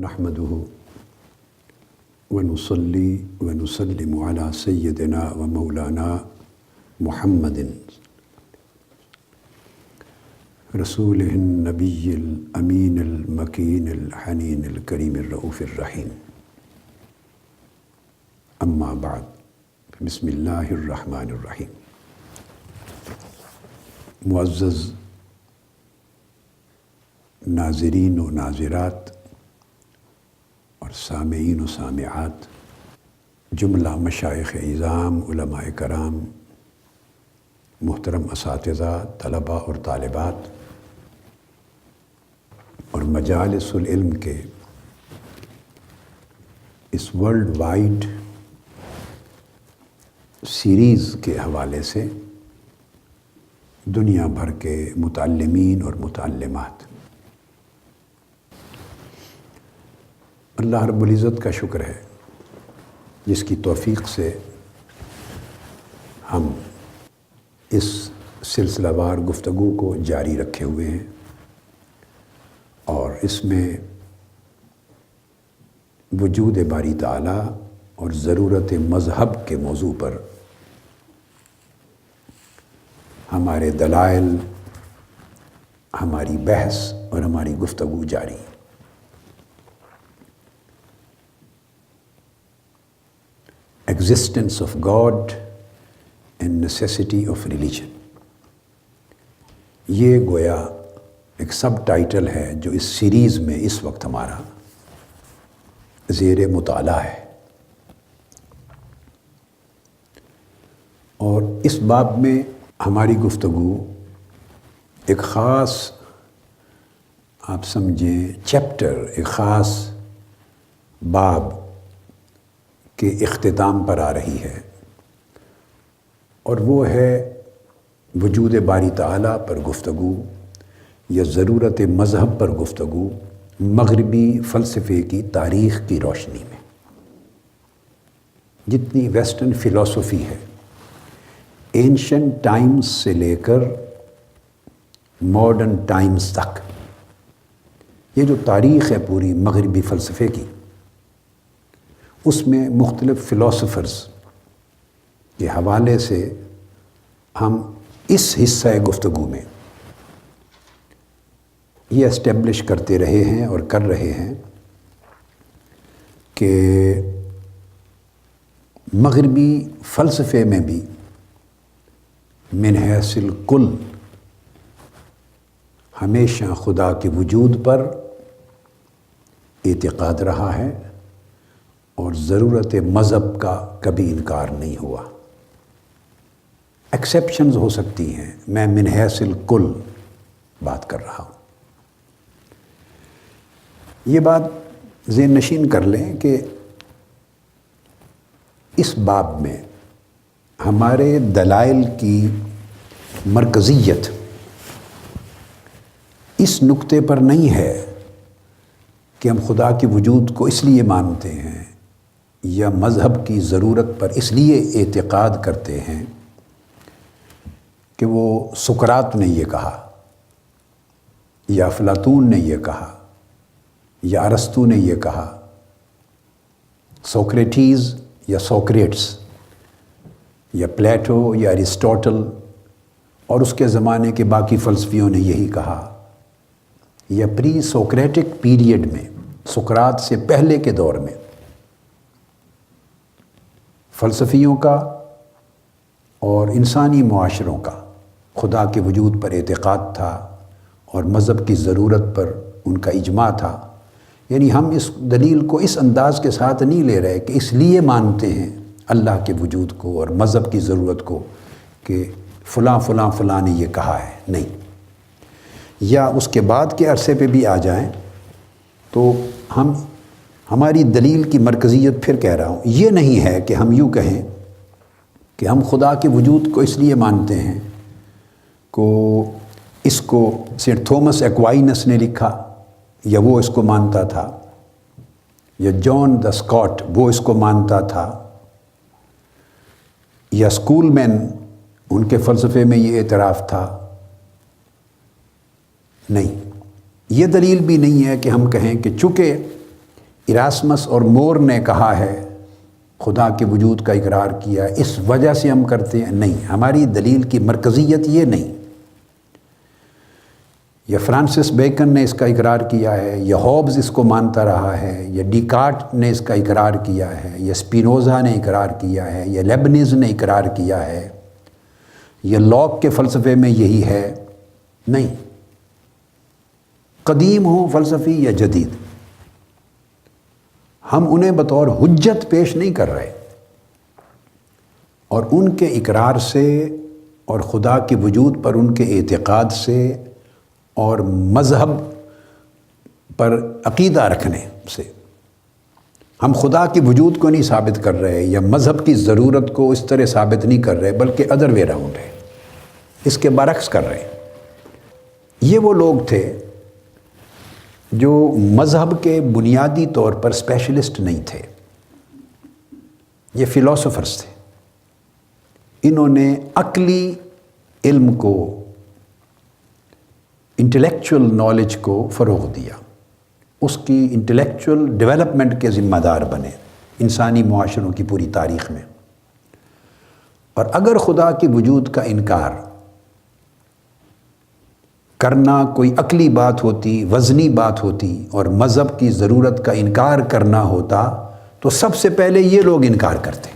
نحمده ونصلي ونسلم على سيدنا ومولانا محمد رسوله النبي الأمين المكين الحنين الكريم الرؤوف الرحيم. أما بعد، بسم الله الرحمن الرحيم. معزز ناظرین و ناظرات اور سامعین و سامعات، جملہ مشائخ اعظام، علماء کرام، محترم اساتذہ، طلباء اور طالبات اور مجالس العلم کے اس ورلڈ وائڈ سیریز کے حوالے سے دنیا بھر کے متعلمین اور متعلمات، اللہ رب العزت کا شکر ہے جس کی توفیق سے ہم اس سلسلہ وار گفتگو کو جاری رکھے ہوئے ہیں، اور اس میں وجود باری تعالیٰ اور ضرورت مذہب کے موضوع پر ہمارے دلائل، ہماری بحث اور ہماری گفتگو جاری ہے۔ Existence of God and necessity of religion, یہ گویا ایک سب ٹائٹل ہے جو اس سیریز میں اس وقت ہمارا زیر مطالعہ ہے، اور اس باب میں ہماری گفتگو ایک خاص، آپ سمجھیں چیپٹر، ایک خاص باب کے اختتام پر آ رہی ہے، اور وہ ہے وجود باری تعالیٰ پر گفتگو یا ضرورت مذہب پر گفتگو مغربی فلسفے کی تاریخ کی روشنی میں۔ جتنی ویسٹرن فلسفی ہے، اینشنٹ ٹائمز سے لے کر ماڈرن ٹائمز تک، یہ جو تاریخ ہے پوری مغربی فلسفے کی، اس میں مختلف فلاسفرز کے حوالے سے ہم اس حصہ گفتگو میں یہ اسٹیبلش کرتے رہے ہیں اور کر رہے ہیں کہ مغربی فلسفے میں بھی من حیث الکل ہمیشہ خدا کے وجود پر اعتقاد رہا ہے، اور ضرورت مذہب کا کبھی انکار نہیں ہوا۔ ایکسیپشنز ہو سکتی ہیں، میں من حیث الکل بات کر رہا ہوں۔ یہ بات ذہن نشین کر لیں کہ اس باب میں ہمارے دلائل کی مرکزیت اس نقطے پر نہیں ہے کہ ہم خدا کے وجود کو اس لیے مانتے ہیں یا مذہب کی ضرورت پر اس لیے اعتقاد کرتے ہیں کہ وہ سقراط نے یہ کہا، یا افلاطون نے یہ کہا، یا ارسطو نے یہ کہا، سوکریٹیز یا سوکریٹس، یا پلیٹو یا ارسطوٹل اور اس کے زمانے کے باقی فلسفیوں نے یہی کہا، یا پری سوکریٹک پیریڈ میں، سقراط سے پہلے کے دور میں فلسفیوں کا اور انسانی معاشروں کا خدا کے وجود پر اعتقاد تھا، اور مذہب کی ضرورت پر ان کا اجماع تھا۔ یعنی ہم اس دلیل کو اس انداز کے ساتھ نہیں لے رہے کہ اس لیے مانتے ہیں اللہ کے وجود کو اور مذہب کی ضرورت کو کہ فلاں فلاں فلاں نے یہ کہا ہے، نہیں۔ یا اس کے بعد کے عرصے پہ بھی آ جائیں تو ہماری دلیل کی مرکزیت، پھر کہہ رہا ہوں، یہ نہیں ہے کہ ہم یوں کہیں کہ ہم خدا کے وجود کو اس لیے مانتے ہیں اس کو سینٹ تھومس ایکوائنس نے لکھا یا وہ اس کو مانتا تھا، یا جان دا اسکاٹ وہ اس کو مانتا تھا، یا اسکول مین ان کے فلسفے میں یہ اعتراف تھا۔ نہیں، یہ دلیل بھی نہیں ہے کہ ہم کہیں کہ چونکہ ایراسمس اور مور نے کہا ہے خدا کے وجود کا اقرار کیا اس وجہ سے ہم کرتے ہیں، نہیں، ہماری دلیل کی مرکزیت یہ نہیں۔ یا فرانسس بیکن نے اس کا اقرار کیا ہے، یا ہوبز اس کو مانتا رہا ہے، یا ڈیکارٹ نے اس کا اقرار کیا ہے، یا اسپینوزا نے اقرار کیا ہے، یا لیبنز نے اقرار کیا ہے، یا لاک کے فلسفے میں یہی ہے، نہیں۔ قدیم ہوں فلسفی یا جدید، ہم انہیں بطور حجت پیش نہیں کر رہے، اور ان کے اقرار سے اور خدا کے وجود پر ان کے اعتقاد سے اور مذہب پر عقیدہ رکھنے سے ہم خدا کے وجود کو نہیں ثابت کر رہے یا مذہب کی ضرورت کو اس طرح ثابت نہیں کر رہے، بلکہ ادر وے راؤنڈ ہے، اس کے برعکس کر رہے ہیں۔ یہ وہ لوگ تھے جو مذہب کے بنیادی طور پر اسپیشلسٹ نہیں تھے، یہ فلاسفرز تھے۔ انہوں نے عقلی علم کو، انٹلیکچول نالج کو فروغ دیا، اس کی انٹلیکچول ڈیولپمنٹ کے ذمہ دار بنے انسانی معاشروں کی پوری تاریخ میں۔ اور اگر خدا کے وجود کا انکار کرنا کوئی عقلی بات ہوتی، وزنی بات ہوتی، اور مذہب کی ضرورت کا انکار کرنا ہوتا تو سب سے پہلے یہ لوگ انکار کرتے۔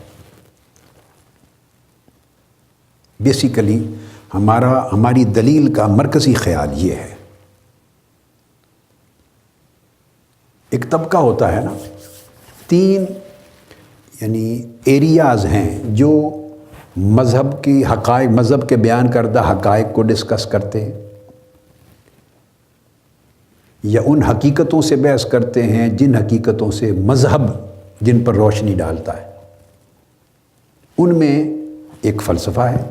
بیسیکلی ہماری دلیل کا مرکزی خیال یہ ہے۔ ایک طبقہ ہوتا ہے نا، تین یعنی ایریاز ہیں جو مذہب کی حقائق، مذہب کے بیان کردہ حقائق کو ڈسکس کرتے ہیں، یا ان حقیقتوں سے بحث کرتے ہیں جن حقیقتوں سے مذہب جن پر روشنی ڈالتا ہے۔ ان میں ایک فلسفہ ہے،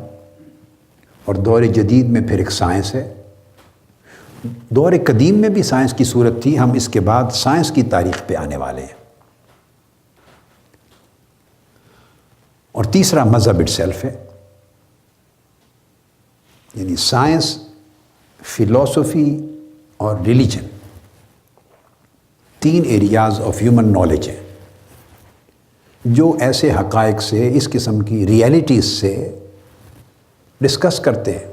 اور دور جدید میں پھر ایک سائنس ہے۔ دور قدیم میں بھی سائنس کی صورت تھی، ہم اس کے بعد سائنس کی تاریخ پہ آنے والے ہیں۔ اور تیسرا مذہب اٹ سیلف ہے، یعنی سائنس، فلاسفی اور ریلیجن، تین ایریاز آف ہیومن نالج ہیں جو ایسے حقائق سے، اس قسم کی ریئلٹیز سے ڈسکس کرتے ہیں،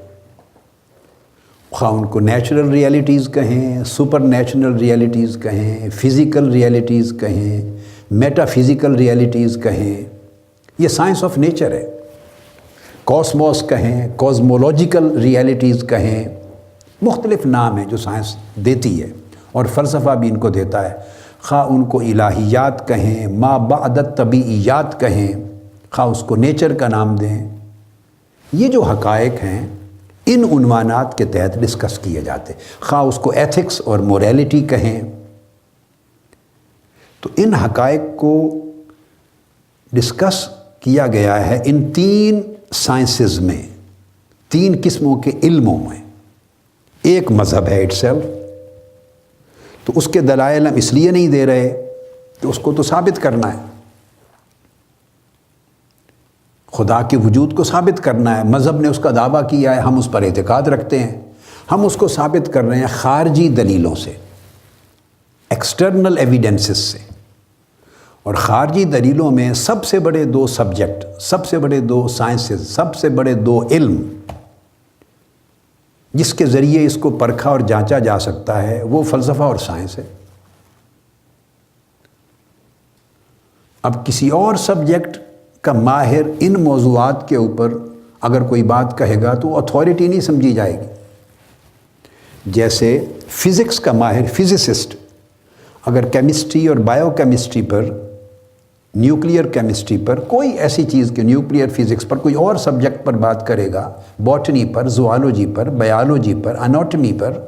خواہ ان کو نیچرل ریئلٹیز کہیں، سپر نیچرل ریئلٹیز کہیں، فزیکل ریئلٹیز کہیں، میٹا فزیکل ریئلٹیز کہیں، یہ سائنس آف نیچر ہے۔ کاسموس کہیں، کازمولوجیکل ریئلٹیز کہیں، مختلف نام ہیں جو سائنس دیتی ہے، اور فلسفہ بھی ان کو دیتا ہے، خواہ ان کو الہیات کہیں، ما بعد طبیعیات کہیں، خواہ اس کو نیچر کا نام دیں۔ یہ جو حقائق ہیں ان عنوانات کے تحت ڈسکس کیے جاتے، خواہ اس کو ایتھکس اور موریلٹی کہیں۔ تو ان حقائق کو ڈسکس کیا گیا ہے ان تین سائنسز میں، تین قسموں کے علموں میں۔ ایک مذہب ہے اٹ سیلف، تو اس کے دلائل ہم اس لیے نہیں دے رہے کہ اس کو تو ثابت کرنا ہے، خدا کے وجود کو ثابت کرنا ہے، مذہب نے اس کا دعویٰ کیا ہے، ہم اس پر اعتقاد رکھتے ہیں، ہم اس کو ثابت کر رہے ہیں خارجی دلیلوں سے، ایکسٹرنل ایویڈنسز سے۔ اور خارجی دلیلوں میں سب سے بڑے دو سبجیکٹ، سب سے بڑے دو سائنسز، سب سے بڑے دو علم جس کے ذریعے اس کو پرکھا اور جانچا جا سکتا ہے، وہ فلسفہ اور سائنس ہے۔ اب کسی اور سبجیکٹ کا ماہر ان موضوعات کے اوپر اگر کوئی بات کہے گا تو اتھارٹی نہیں سمجھی جائے گی۔ جیسے فزکس کا ماہر، فزسسٹ، اگر کیمسٹری اور بائیو کیمسٹری پر، نیوکلیئر کیمسٹری پر، کوئی ایسی چیز کہ نیوکلیئر فزکس پر کوئی اور سبجیکٹ پر بات کرے گا، باٹنی پر، زوالوجی پر، بایولوجی پر، اناٹمی پر،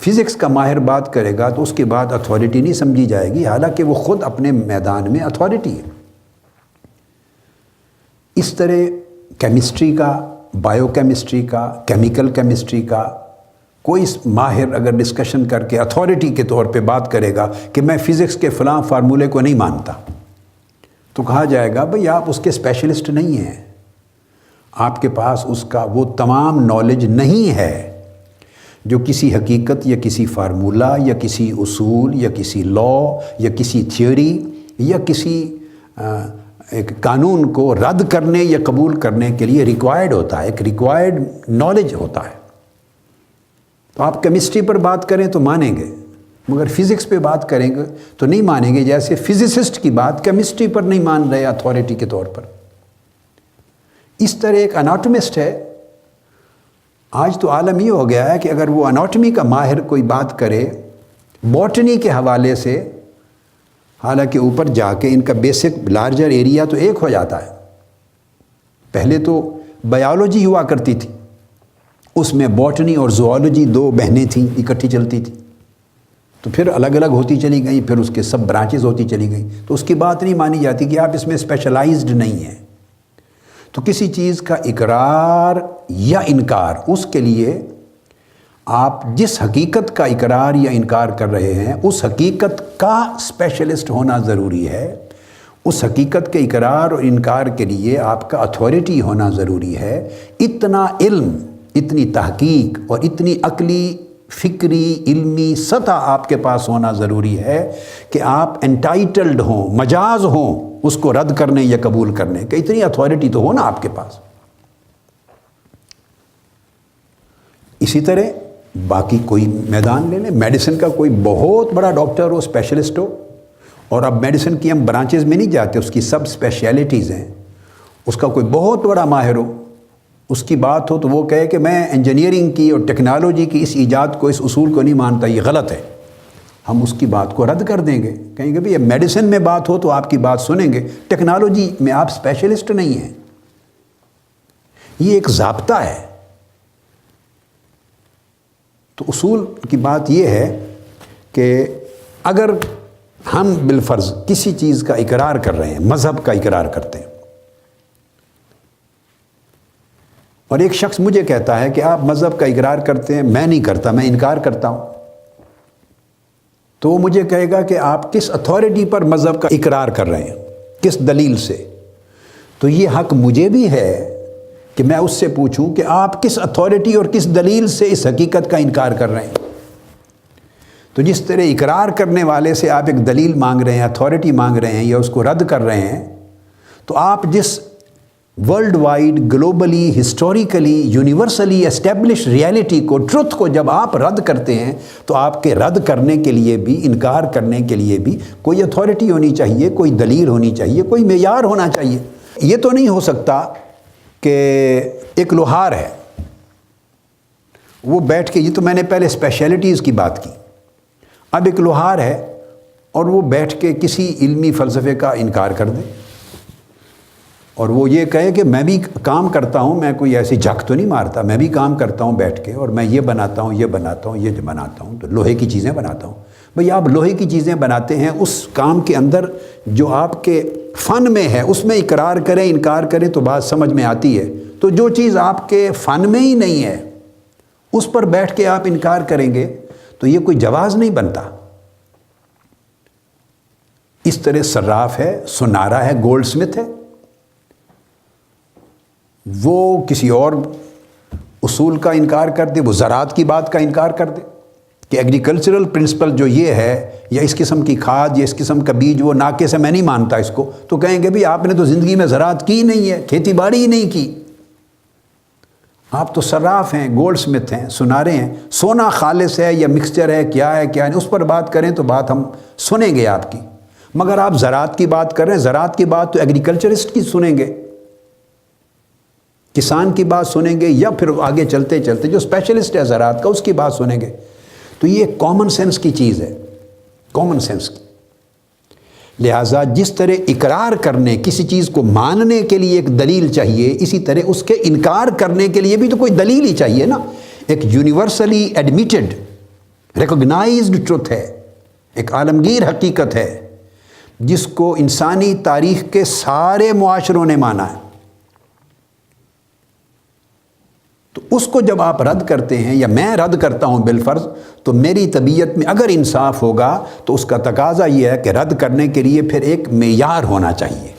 فزکس کا ماہر بات کرے گا تو اس کے بعد اتھارٹی نہیں سمجھی جائے گی، حالانکہ وہ خود اپنے میدان میں اتھارٹی ہے۔ اس طرح کیمسٹری کا، بائیو کیمسٹری کا، کیمیکل کیمسٹری کا کوئی ماہر اگر ڈسکشن کر کے اتھارٹی کے طور پہ بات کرے گا کہ میں فزکس کے فلاں فارمولے کو نہیں مانتا، تو کہا جائے گا بھئی آپ اس کے اسپیشلسٹ نہیں ہیں، آپ کے پاس اس کا وہ تمام نالج نہیں ہے جو کسی حقیقت یا کسی فارمولہ یا کسی اصول یا کسی لا یا کسی تھیوری یا کسی ایک قانون کو رد کرنے یا قبول کرنے کے لیے ریکوائرڈ ہوتا ہے، ایک ریکوائرڈ نالج ہوتا ہے۔ تو آپ کیمسٹری پر بات کریں تو مانیں گے، مگر فزکس پہ بات کریں گے تو نہیں مانیں گے، جیسے فزسسٹ کی بات کیمسٹری پر نہیں مان رہے اتھارٹی کے طور پر۔ اس طرح ایک اناٹومسٹ ہے، آج تو عالم یہ ہو گیا ہے کہ اگر وہ اناٹمی کا ماہر کوئی بات کرے باٹنی کے حوالے سے، حالانکہ اوپر جا کے ان کا بیسک لارجر ایریا تو ایک ہو جاتا ہے۔ پہلے تو بایولوجی ہوا کرتی تھی، اس میں باٹنی اور زوالوجی دو بہنیں تھیں، اکٹھی چلتی تھی، تو پھر الگ الگ ہوتی چلی گئیں، پھر اس کے سب برانچز ہوتی چلی گئیں، تو اس کی بات نہیں مانی جاتی کہ آپ اس میں اسپیشلائزڈ نہیں ہیں۔ تو کسی چیز کا اقرار یا انکار، اس کے لیے آپ جس حقیقت کا اقرار یا انکار کر رہے ہیں اس حقیقت کا اسپیشلسٹ ہونا ضروری ہے، اس حقیقت کے اقرار اور انکار کے لیے آپ کا اتھارٹی ہونا ضروری ہے۔ اتنا علم، اتنی تحقیق اور اتنی عقلی، فکری، علمی سطح آپ کے پاس ہونا ضروری ہے کہ آپ انٹائٹلڈ ہوں، مجاز ہوں اس کو رد کرنے یا قبول کرنے کہ اتنی اتھارٹی تو ہونا آپ کے پاس۔ اسی طرح باقی کوئی میدان لے لیں، میڈیسن کا کوئی بہت بڑا ڈاکٹر ہو، اسپیشلسٹ ہو، اور اب میڈیسن کی ہم برانچز میں نہیں جاتے، اس کی سب اسپیشلٹیز ہیں، اس کا کوئی بہت بڑا ماہر ہو، اس کی بات ہو تو وہ کہے کہ میں انجینئرنگ کی اور ٹیکنالوجی کی اس ایجاد کو، اس اصول کو نہیں مانتا، یہ غلط ہے، ہم اس کی بات کو رد کر دیں گے، کہیں گے بھئی میڈیسن میں بات ہو تو آپ کی بات سنیں گے، ٹیکنالوجی میں آپ اسپیشلسٹ نہیں ہیں۔ یہ ایک ضابطہ ہے۔ تو اصول کی بات یہ ہے کہ اگر ہم بالفرض کسی چیز کا اقرار کر رہے ہیں، مذہب کا اقرار کرتے ہیں، اور ایک شخص مجھے کہتا ہے کہ آپ مذہب کا اقرار کرتے ہیں، میں نہیں کرتا، میں انکار کرتا ہوں، تو وہ مجھے کہے گا کہ آپ کس اتھارٹی پر مذہب کا اقرار کر رہے ہیں، کس دلیل سے؟ تو یہ حق مجھے بھی ہے کہ میں اس سے پوچھوں کہ آپ کس اتھارٹی اور کس دلیل سے اس حقیقت کا انکار کر رہے ہیں۔ تو جس طرح اقرار کرنے والے سے آپ ایک دلیل مانگ رہے ہیں، اتھارٹی مانگ رہے ہیں یا اس کو رد کر رہے ہیں، تو آپ جس worldwide, globally, historically, universally establish reality کو، ٹروتھ کو جب آپ رد کرتے ہیں تو آپ کے رد کرنے کے لیے بھی، انکار کرنے کے لیے بھی کوئی اتھارٹی ہونی چاہیے، کوئی دلیل ہونی چاہیے، کوئی معیار ہونا چاہیے۔ یہ تو نہیں ہو سکتا کہ ایک لوہار ہے، وہ بیٹھ کے، یہ تو میں نے پہلے اسپیشلٹیز کی بات کی، اب ایک لوہار ہے اور وہ بیٹھ کے کسی علمی فلسفے کا انکار کر دے اور وہ یہ کہے کہ میں بھی کام کرتا ہوں، میں کوئی ایسی جھک تو نہیں مارتا، میں بھی کام کرتا ہوں بیٹھ کے، اور میں یہ بناتا ہوں، یہ بناتا ہوں، یہ بناتا ہوں، تو لوہے کی چیزیں بناتا ہوں۔ بھئی آپ لوہے کی چیزیں بناتے ہیں، اس کام کے اندر جو آپ کے فن میں ہے اس میں اقرار کریں، انکار کریں تو بات سمجھ میں آتی ہے۔ تو جو چیز آپ کے فن میں ہی نہیں ہے اس پر بیٹھ کے آپ انکار کریں گے تو یہ کوئی جواز نہیں بنتا۔ اس طرح صراف ہے، سنارا ہے، گولڈ سمتھ ہے، وہ کسی اور اصول کا انکار کر دے، وہ زراعت کی بات کا انکار کر دے کہ ایگریکلچرل پرنسپل جو یہ ہے یا اس قسم کی کھاد یا اس قسم کا بیج وہ ناقص ہے، میں نہیں مانتا اس کو، تو کہیں گے بھی آپ نے تو زندگی میں زراعت کی نہیں ہے، کھیتی باڑی ہی نہیں کی، آپ تو صراف ہیں، گولڈ سمتھ ہیں، سنارے ہیں۔ سونا خالص ہے یا مکسچر ہے، کیا ہے کیا نہیں، اس پر بات کریں تو بات ہم سنیں گے آپ کی، مگر آپ زراعت کی بات کر رہے ہیں، زراعت کی بات تو ایگریکلچرسٹ کی سنیں گے، کسان کی بات سنیں گے، یا پھر آگے چلتے چلتے جو اسپیشلسٹ ہے زراعت کا اس کی بات سنیں گے۔ تو یہ کامن سینس کی چیز ہے، کامن سینس کی۔ لہٰذا جس طرح اقرار کرنے، کسی چیز کو ماننے کے لیے ایک دلیل چاہیے، اسی طرح اس کے انکار کرنے کے لیے بھی تو کوئی دلیل ہی چاہیے نا۔ ایک یونیورسلی ایڈمیٹڈ، ریکگنائزڈ ٹروتھ ہے، ایک عالمگیر حقیقت ہے جس کو انسانی تاریخ کے سارے معاشروں نے مانا ہے۔ تو اس کو جب آپ رد کرتے ہیں یا میں رد کرتا ہوں بالفرض، تو میری طبیعت میں اگر انصاف ہوگا تو اس کا تقاضا یہ ہے کہ رد کرنے کے لیے پھر ایک معیار ہونا چاہیے،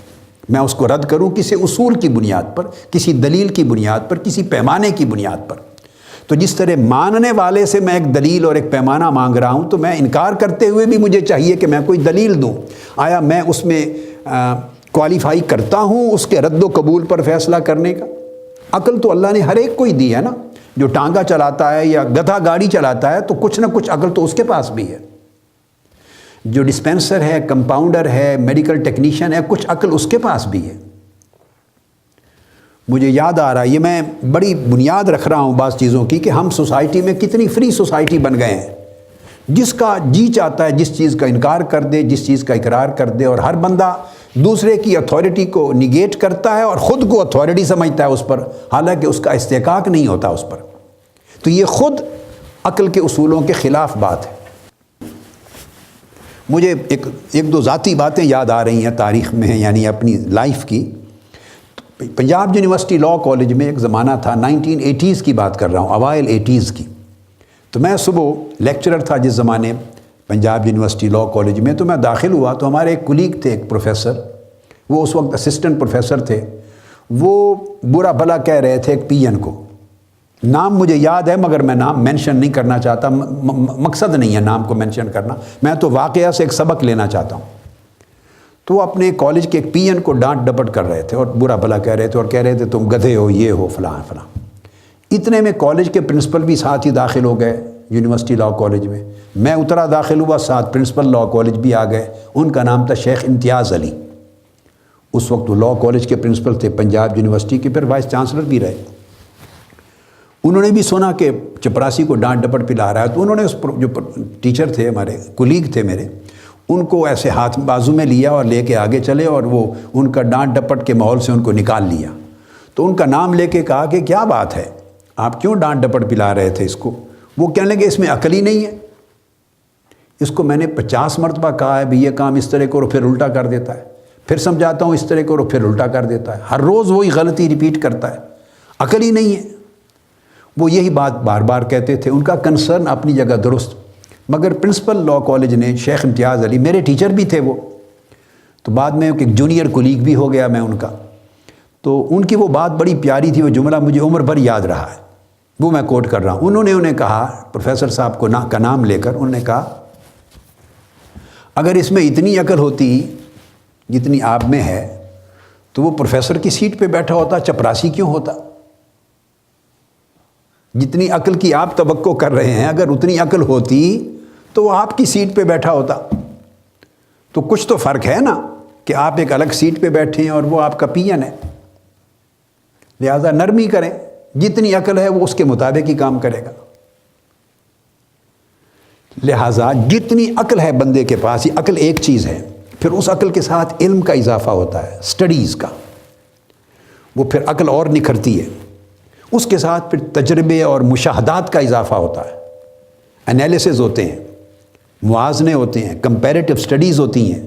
میں اس کو رد کروں کسی اصول کی بنیاد پر، کسی دلیل کی بنیاد پر، کسی پیمانے کی بنیاد پر۔ تو جس طرح ماننے والے سے میں ایک دلیل اور ایک پیمانہ مانگ رہا ہوں، تو میں انکار کرتے ہوئے بھی مجھے چاہیے کہ میں کوئی دلیل دوں. آیا میں اس میں کوالیفائی کرتا ہوں اس کے رد و قبول پر فیصلہ کرنے کا؟ عقل تو اللہ نے ہر ایک کو ہی دی ہے نا. جو ٹانگا چلاتا ہے یا گدھا گاڑی چلاتا ہے تو کچھ نہ کچھ عقل تو اس کے پاس بھی ہے. جو ڈسپینسر ہے، کمپاؤنڈر ہے، میڈیکل ٹیکنیشین ہے، کچھ عقل اس کے پاس بھی ہے. مجھے یاد آ رہا ہے، یہ میں بڑی بنیاد رکھ رہا ہوں بعض چیزوں کی، کہ ہم سوسائٹی میں کتنی فری سوسائٹی بن گئے ہیں. جس کا جی چاہتا ہے جس چیز کا انکار کر دے، جس چیز کا اقرار کر دے، اور ہر بندہ دوسرے کی اتھارٹی کو نیگیٹ کرتا ہے اور خود کو اتھارٹی سمجھتا ہے اس پر، حالانکہ اس کا استحقاق نہیں ہوتا اس پر. تو یہ خود عقل کے اصولوں کے خلاف بات ہے. مجھے ایک دو ذاتی باتیں یاد آ رہی ہیں تاریخ میں، یعنی اپنی لائف کی. پنجاب یونیورسٹی لاء کالج میں ایک زمانہ تھا، 1980s کی بات کر رہا ہوں، اوائل 80s کی. تو میں صبح لیکچرر تھا جس زمانے پنجاب یونیورسٹی لاء کالج میں. تو میں داخل ہوا تو ہمارے ایک کولیگ تھے، ایک پروفیسر، وہ اس وقت اسسٹنٹ پروفیسر تھے. وہ برا بھلا کہہ رہے تھے ایک پی این کو. نام مجھے یاد ہے مگر میں نام مینشن نہیں کرنا چاہتا، مقصد نہیں ہے نام کو مینشن کرنا، میں تو واقعہ سے ایک سبق لینا چاہتا ہوں. تو وہ اپنے کالج کے ایک پی این کو ڈانٹ ڈپٹ کر رہے تھے اور برا بھلا کہہ رہے تھے، اور کہہ رہے تھے تم گدھے ہو، یہ ہو، فلاں فلاں. اتنے میں کالج کے پرنسپل بھی ساتھ ہی داخل ہو گئے یونیورسٹی لاء کالج میں. میں اترا داخل ہوا، ساتھ پرنسپل لاء کالج بھی آ گئے. ان کا نام تھا شیخ امتیاز علی. اس وقت وہ لاء کالج کے پرنسپل تھے پنجاب یونیورسٹی کے، پھر وائس چانسلر بھی رہے. انہوں نے بھی سنا کہ چپراسی کو ڈانٹ ڈپٹ پلا رہا ہے. تو انہوں نے اس جو ٹیچر تھے، ہمارے کولیگ تھے میرے، ان کو ایسے ہاتھ بازو میں لیا اور لے کے آگے چلے، اور وہ ان کا ڈانٹ ڈپٹ کے ماحول سے ان کو نکال لیا. تو ان کا نام لے کے کہا کہ کیا بات ہے، آپ کیوں ڈانٹ ڈپٹ پلا رہے تھے اس کو؟ وہ کہنے لگے اس میں عقل ہی نہیں ہے. اس کو میں نے 50 مرتبہ کہا ہے بھی یہ کام اس طرح کرو، پھر الٹا کر دیتا ہے. پھر سمجھاتا ہوں اس طرح کرو، پھر الٹا کر دیتا ہے. ہر روز وہی غلطی ریپیٹ کرتا ہے. عقل ہی نہیں ہے. وہ یہی بات بار بار کہتے تھے. ان کا کنسرن اپنی جگہ درست، مگر پرنسپل لاء کالج نے شیخ امتیاز علی، میرے ٹیچر بھی تھے وہ، تو بعد میں ایک جونیئر کولیگ بھی ہو گیا میں ان کا. تو ان کی وہ بات بڑی پیاری تھی، وہ جملہ مجھے عمر بھر یاد رہا ہے، وہ میں کوٹ کر رہا ہوں. انہوں نے انہیں کہا، پروفیسر صاحب کو کا نام لے کر انہوں نے کہا، اگر اس میں اتنی عقل ہوتی جتنی آپ میں ہے تو وہ پروفیسر کی سیٹ پہ بیٹھا ہوتا، چپراسی کیوں ہوتا؟ جتنی عقل کی آپ توقع کر رہے ہیں، اگر اتنی عقل ہوتی تو وہ آپ کی سیٹ پہ بیٹھا ہوتا. تو کچھ تو فرق ہے نا کہ آپ ایک الگ سیٹ پہ بیٹھے ہیں اور وہ آپ کا پی این ہے. لہذا نرمی کریں، جتنی عقل ہے وہ اس کے مطابق ہی کام کرے گا. لہذا جتنی عقل ہے بندے کے پاس، یہ عقل ایک چیز ہے، پھر اس عقل کے ساتھ علم کا اضافہ ہوتا ہے، سٹڈیز کا، وہ پھر عقل اور نکھرتی ہے. اس کے ساتھ پھر تجربے اور مشاہدات کا اضافہ ہوتا ہے، انالیسز ہوتے ہیں، موازنے ہوتے ہیں، کمپیریٹیو سٹڈیز ہوتی ہیں،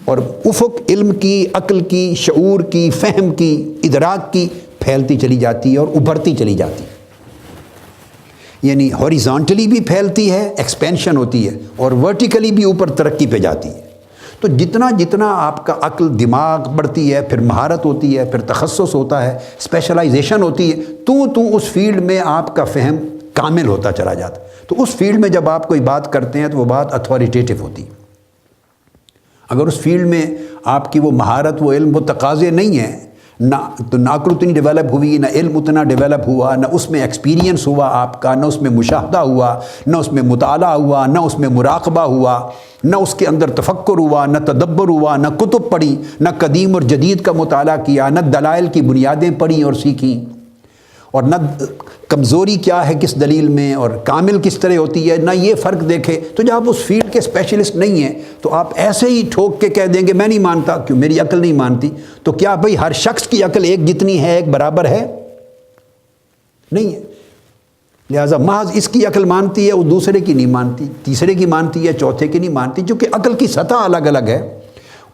اور افق علم کی، عقل کی، شعور کی، فہم کی، ادراک کی پھیلتی چلی جاتی ہے اور ابھرتی چلی جاتی ہے. یعنی ہاریزونٹلی بھی پھیلتی ہے، ایکسپینشن ہوتی ہے، اور ورٹیکلی بھی اوپر ترقی پہ جاتی ہے. تو جتنا جتنا آپ کا عقل دماغ بڑھتی ہے، پھر مہارت ہوتی ہے، پھر تخصص ہوتا ہے، اسپیشلائزیشن ہوتی ہے، تو اس فیلڈ میں آپ کا فہم کامل ہوتا چلا جاتا ہے. تو اس فیلڈ میں جب آپ کوئی بات کرتے ہیں تو وہ بات اتھارٹیٹیو ہوتی ہے. اگر اس فیلڈ میں آپ کی وہ مہارت، وہ علم، وہ تقاضے نہیں ہیں، نہ تو نہ عقل اتنی ڈیولپ ہوئی، نہ علم اتنا ڈیولپ ہوا، نہ اس میں ایکسپیرینس ہوا آپ کا، نہ اس میں مشاہدہ ہوا، نہ اس میں مطالعہ ہوا، نہ اس میں مراقبہ ہوا، نہ اس کے اندر تفکر ہوا، نہ تدبر ہوا، نہ کتب پڑھی، نہ قدیم اور جدید کا مطالعہ کیا، نہ دلائل کی بنیادیں پڑھی اور سیکھیں، اور نہ کمزوری کیا ہے کس دلیل میں اور کامل کس طرح ہوتی ہے، نہ یہ فرق دیکھے، تو جب آپ اس فیلڈ کے اسپیشلسٹ نہیں ہیں تو آپ ایسے ہی ٹھوک کے کہہ دیں گے میں نہیں مانتا، کیوں میری عقل نہیں مانتی. تو کیا بھئی ہر شخص کی عقل ایک جتنی ہے، ایک برابر ہے؟ نہیں ہے. لہٰذا محض اس کی عقل مانتی ہے، وہ دوسرے کی نہیں مانتی، تیسرے کی مانتی ہے، چوتھے کی نہیں مانتی. چونکہ عقل کی سطح الگ الگ ہے،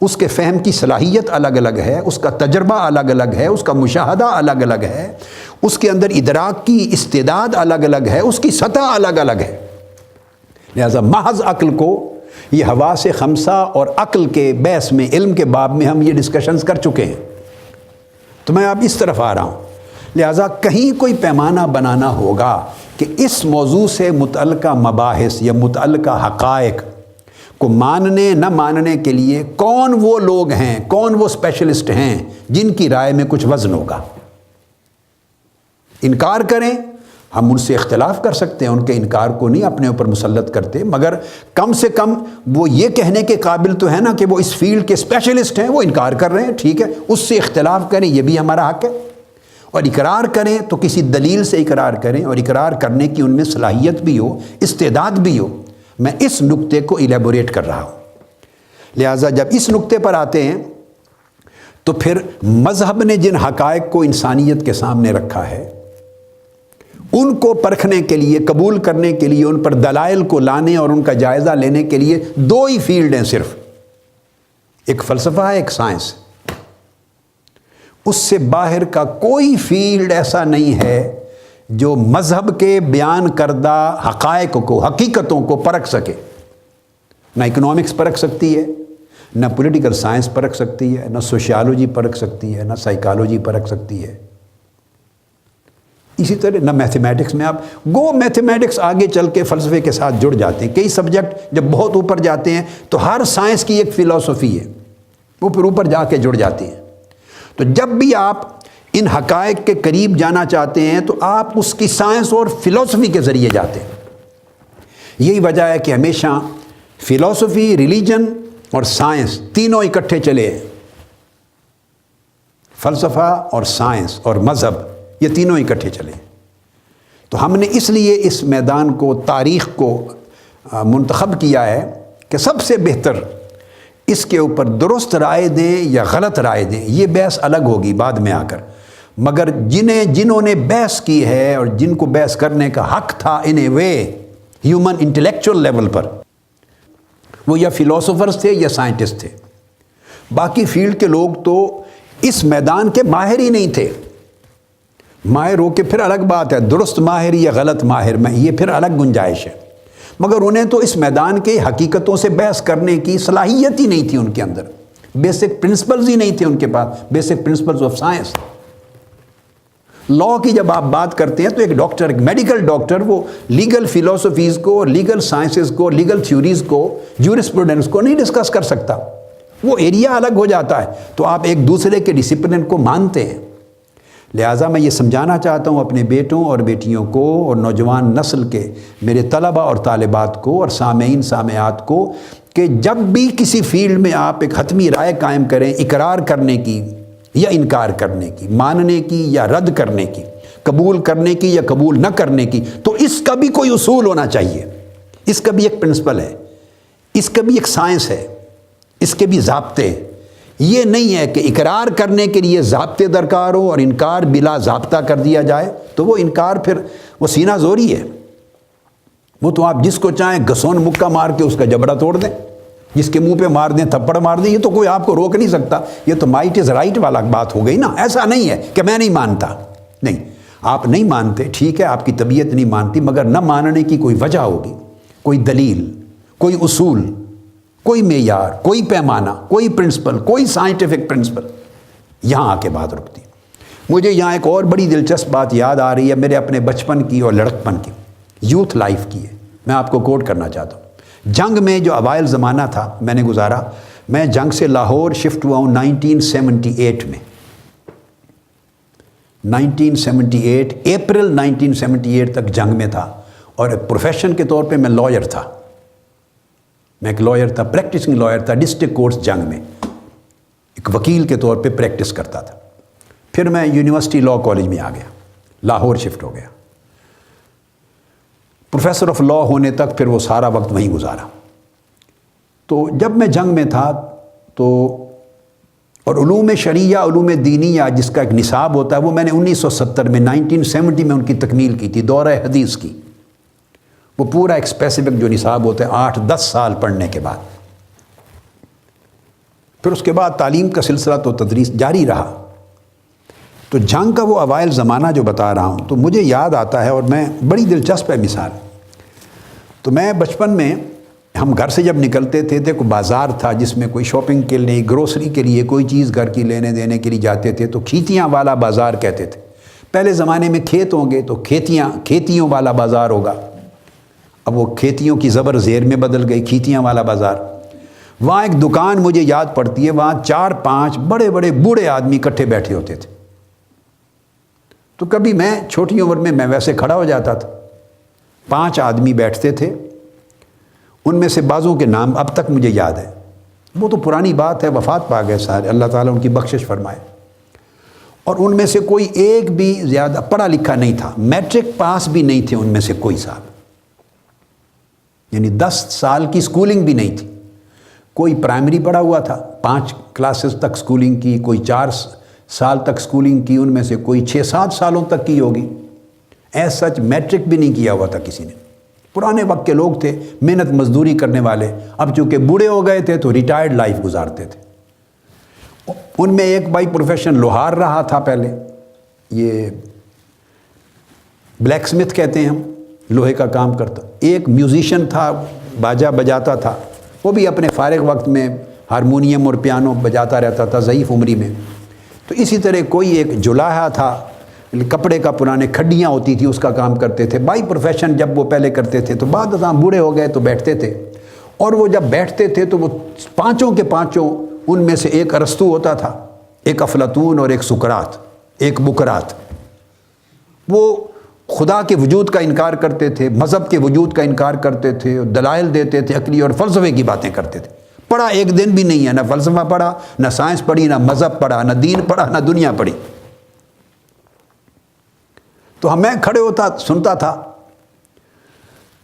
اس کے فہم کی صلاحیت الگ الگ ہے، اس کا تجربہ الگ الگ ہے، اس کا مشاہدہ الگ الگ ہے، اس کے اندر ادراک کی استعداد الگ الگ ہے، اس کی سطح الگ الگ ہے. لہذا محض عقل کو یہ حواس خمسہ اور عقل کے بحث میں، علم کے باب میں ہم یہ ڈسکشنز کر چکے ہیں. تو میں اب اس طرف آ رہا ہوں. لہذا کہیں کوئی پیمانہ بنانا ہوگا کہ اس موضوع سے متعلقہ مباحث یا متعلقہ حقائق کو ماننے نہ ماننے کے لیے کون وہ لوگ ہیں، کون وہ اسپیشلسٹ ہیں جن کی رائے میں کچھ وزن ہوگا۔ انکار کریں، ہم ان سے اختلاف کر سکتے ہیں، ان کے انکار کو نہیں اپنے اوپر مسلط کرتے، مگر کم سے کم وہ یہ کہنے کے قابل تو ہے نا کہ وہ اس فیلڈ کے اسپیشلسٹ ہیں، وہ انکار کر رہے ہیں، ٹھیک ہے، اس سے اختلاف کریں، یہ بھی ہمارا حق ہے۔ اور اقرار کریں تو کسی دلیل سے اقرار کریں، اور اقرار کرنے کی ان میں صلاحیت بھی ہو، استعداد بھی ہو۔ میں اس نقطے کو ایلیبوریٹ کر رہا ہوں۔ لہٰذا جب اس نقطے پر آتے ہیں تو پھر مذہب نے جن حقائق کو انسانیت کے سامنے رکھا ہے ان کو پرکھنے کے لیے، قبول کرنے کے لیے، ان پر دلائل کو لانے اور ان کا جائزہ لینے کے لیے دو ہی فیلڈ ہیں صرف، ایک فلسفہ ہے، ایک سائنس۔ اس سے باہر کا کوئی فیلڈ ایسا نہیں ہے جو مذہب کے بیان کردہ حقائق کو، حقیقتوں کو پرکھ سکے۔ نہ اکنامکس پرکھ سکتی ہے، نہ پولیٹیکل سائنس پرکھ سکتی ہے، نہ سوشیالوجی پرکھ سکتی ہے، نہ سائیکالوجی پرکھ سکتی ہے۔ اسی طرح نہ میتھمیٹکس میں، آپ میتھمیٹکس آگے چل کے فلسفے کے ساتھ جڑ جاتے ہیں۔ کئی سبجیکٹ جب بہت اوپر جاتے ہیں تو ہر سائنس کی ایک فلسفی ہے، وہ پھر اوپر جا کے جڑ جاتے ہیں۔ تو جب بھی آپ ان حقائق کے قریب جانا چاہتے ہیں تو آپ اس کی سائنس اور فلسفی کے ذریعے جاتے ہیں۔ یہی وجہ ہے کہ ہمیشہ فلسفی، ریلیجن اور سائنس تینوں اکٹھے چلے ہیں۔ فلسفہ اور سائنس اور مذہب یہ تینوں اکٹھے چلے۔ تو ہم نے اس لیے اس میدان کو، تاریخ کو منتخب کیا ہے کہ سب سے بہتر اس کے اوپر درست رائے دیں یا غلط رائے دیں، یہ بحث الگ ہوگی بعد میں آ کر، مگر جنہوں نے بحث کی ہے اور جن کو بحث کرنے کا حق تھا ان اے وے ہیومن انٹلیکچول لیول پر، وہ یا فلاسفرز تھے یا سائنٹسٹ تھے۔ باقی فیلڈ کے لوگ تو اس میدان کے ماہر ہی نہیں تھے۔ ماہر ہو کے پھر الگ بات ہے، درست ماہر یا غلط ماہر میں یہ پھر الگ گنجائش ہے، مگر انہیں تو اس میدان کے حقیقتوں سے بحث کرنے کی صلاحیت ہی نہیں تھی ان کے اندر، بیسک پرنسپلز ہی نہیں تھے ان کے پاس، basic principles of science. Law کی جب آپ بات کرتے ہیں تو ایک ڈاکٹر، ایک میڈیکل ڈاکٹر، وہ لیگل فلسفیز کو اور لیگل سائنسز کو، لیگل تھیوریز کو، جورسپروڈنس کو نہیں ڈسکس کر سکتا، وہ ایریا الگ ہو جاتا ہے۔ تو آپ ایک دوسرے کے ڈسپلن کو مانتے ہیں۔ لہٰذا میں یہ سمجھانا چاہتا ہوں اپنے بیٹوں اور بیٹیوں کو اور نوجوان نسل کے میرے طلبہ اور طالبات کو اور سامعین سامعات کو کہ جب بھی کسی فیلڈ میں آپ ایک حتمی رائے قائم کریں، اقرار کرنے کی یا انکار کرنے کی، ماننے کی یا رد کرنے کی، قبول کرنے کی یا قبول نہ کرنے کی، تو اس کا بھی کوئی اصول ہونا چاہیے، اس کا بھی ایک پرنسپل ہے، اس کا بھی ایک سائنس ہے، اس کے بھی ضابطے ہیں۔ یہ نہیں ہے کہ اقرار کرنے کے لیے ضابطے درکار ہو اور انکار بلا ضابطہ کر دیا جائے، تو وہ انکار پھر وہ سینہ زوری ہے، وہ تو آپ جس کو چاہیں گھسون مکہ مار کے اس کا جبڑا توڑ دیں، جس کے منہ پہ مار دیں، تھپڑ مار دیں، یہ تو کوئی آپ کو روک نہیں سکتا۔ یہ تو مائٹ از رائٹ والا بات ہو گئی نا۔ ایسا نہیں ہے کہ میں نہیں مانتا، نہیں، آپ نہیں مانتے، ٹھیک ہے، آپ کی طبیعت نہیں مانتی، مگر نہ ماننے کی کوئی وجہ ہوگی، کوئی دلیل، کوئی اصول، کوئی معیار، کوئی پیمانہ، کوئی پرنسپل، کوئی سائنٹیفک پرنسپل، یہاں آ کے بات رکتی۔ مجھے یہاں ایک اور بڑی دلچسپ بات یاد آ رہی ہے، میرے اپنے بچپن کی اور لڑکپن کی، یوتھ لائف کی ہے، میں آپ کو کوٹ کرنا چاہتا ہوں۔ جنگ میں جو اوائل زمانہ تھا میں نے گزارا، میں جنگ سے لاہور شفٹ ہوا ہوں 1978 میں، 1978 اپریل 1978 تک جنگ میں تھا، اور پروفیشن کے طور پہ میں لائر تھا، میں ایک لائر تھا، پریکٹسنگ لائر تھا، ڈسٹرکٹ کورٹس جنگ میں ایک وکیل کے طور پہ پریکٹس کرتا تھا۔ پھر میں یونیورسٹی لاء کالج میں آ گیا، لاہور شفٹ ہو گیا، پروفیسر آف لاء ہونے تک پھر وہ سارا وقت وہیں گزارا۔ تو جب میں جنگ میں تھا تو، اور علوم شرعیہ، علوم دینیہ جس کا ایک نصاب ہوتا ہے، وہ میں نے 1970 میں 1970 میں ان کی تکمیل کی تھی، دورہ حدیث کی، وہ پورا ایک اسپیسیفک جو نصاب ہوتا ہے 8-10 سال پڑھنے کے بعد۔ پھر اس کے بعد تعلیم کا سلسلہ تو تدریس جاری رہا۔ تو جنگ کا وہ اوائل زمانہ جو بتا رہا ہوں تو مجھے یاد آتا ہے، اور میں بڑی دلچسپ ہے مثال۔ تو میں بچپن میں، ہم گھر سے جب نکلتے تھے تو کوئی بازار تھا جس میں کوئی شاپنگ کے لیے، گروسری کے لیے کوئی چیز گھر کی لینے دینے کے لیے جاتے تھے تو کھیتیاں والا بازار کہتے تھے۔ پہلے زمانے میں کھیت ہوں گے تو کھیتیوں والا بازار ہوگا، اب وہ کھیتیوں کی زبر زیر میں بدل گئی، کھیتیاں والا بازار۔ وہاں ایک دکان مجھے یاد پڑتی ہے، وہاں 4-5 بڑے بڑے بوڑھے آدمی اکٹھے بیٹھے ہوتے تھے۔ تو کبھی میں چھوٹی عمر میں ویسے کھڑا ہو جاتا تھا، 5 آدمی بیٹھتے تھے، ان میں سے بعضوں کے نام اب تک مجھے یاد ہے، وہ تو پرانی بات ہے، وفات پا گئے سارے، اللہ تعالیٰ ان کی بخشش فرمائے۔ اور ان میں سے کوئی ایک بھی زیادہ پڑھا لکھا نہیں تھا، میٹرک پاس بھی نہیں تھے ان میں سے کوئی صاحب، یعنی 10 سال کی سکولنگ بھی نہیں تھی۔ کوئی پرائمری پڑھا ہوا تھا، 5 کلاسز تک سکولنگ کی، کوئی 4 سال تک سکولنگ کی، ان میں سے کوئی 6-7 سالوں تک کی ہوگی، ایز سچ میٹرک بھی نہیں کیا ہوا تھا کسی نے۔ پرانے وقت کے لوگ تھے، محنت مزدوری کرنے والے، اب چونکہ بوڑھے ہو گئے تھے تو ریٹائرڈ لائف گزارتے تھے۔ ان میں ایک بھائی پروفیشن لوہار رہا تھا پہلے، یہ بلیک سمتھ کہتے ہیں ہم، لوہے کا کام کرتا۔ ایک میوزیشین تھا، باجا بجاتا تھا، وہ بھی اپنے فارغ وقت میں ہارمونیم اور پیانو بجاتا رہتا تھا ضعیف عمری میں۔ تو اسی طرح کوئی ایک جلاحہ تھا، کپڑے کا پرانے کھڈیاں ہوتی تھی اس کا کام کرتے تھے۔ بائی پروفیشن جب وہ پہلے کرتے تھے تو بعد ازاں بوڑھے ہو گئے تو بیٹھتے تھے، اور وہ جب بیٹھتے تھے تو وہ 5 کے 5 ان میں سے ایک ارسطو ہوتا تھا، ایک افلاطون اور ایک سقراط، ایک بقراط۔ وہ خدا کے وجود کا انکار کرتے تھے، مذہب کے وجود کا انکار کرتے تھے، دلائل دیتے تھے عقلی اور فلسفے کی باتیں کرتے تھے۔ پڑھا ایک دن بھی نہیں ہے، نہ فلسفہ پڑھا، نہ سائنس پڑھی، نہ مذہب پڑھا، نہ دین پڑھا، نہ دنیا پڑھی۔ تو میں کھڑے ہوتا سنتا تھا،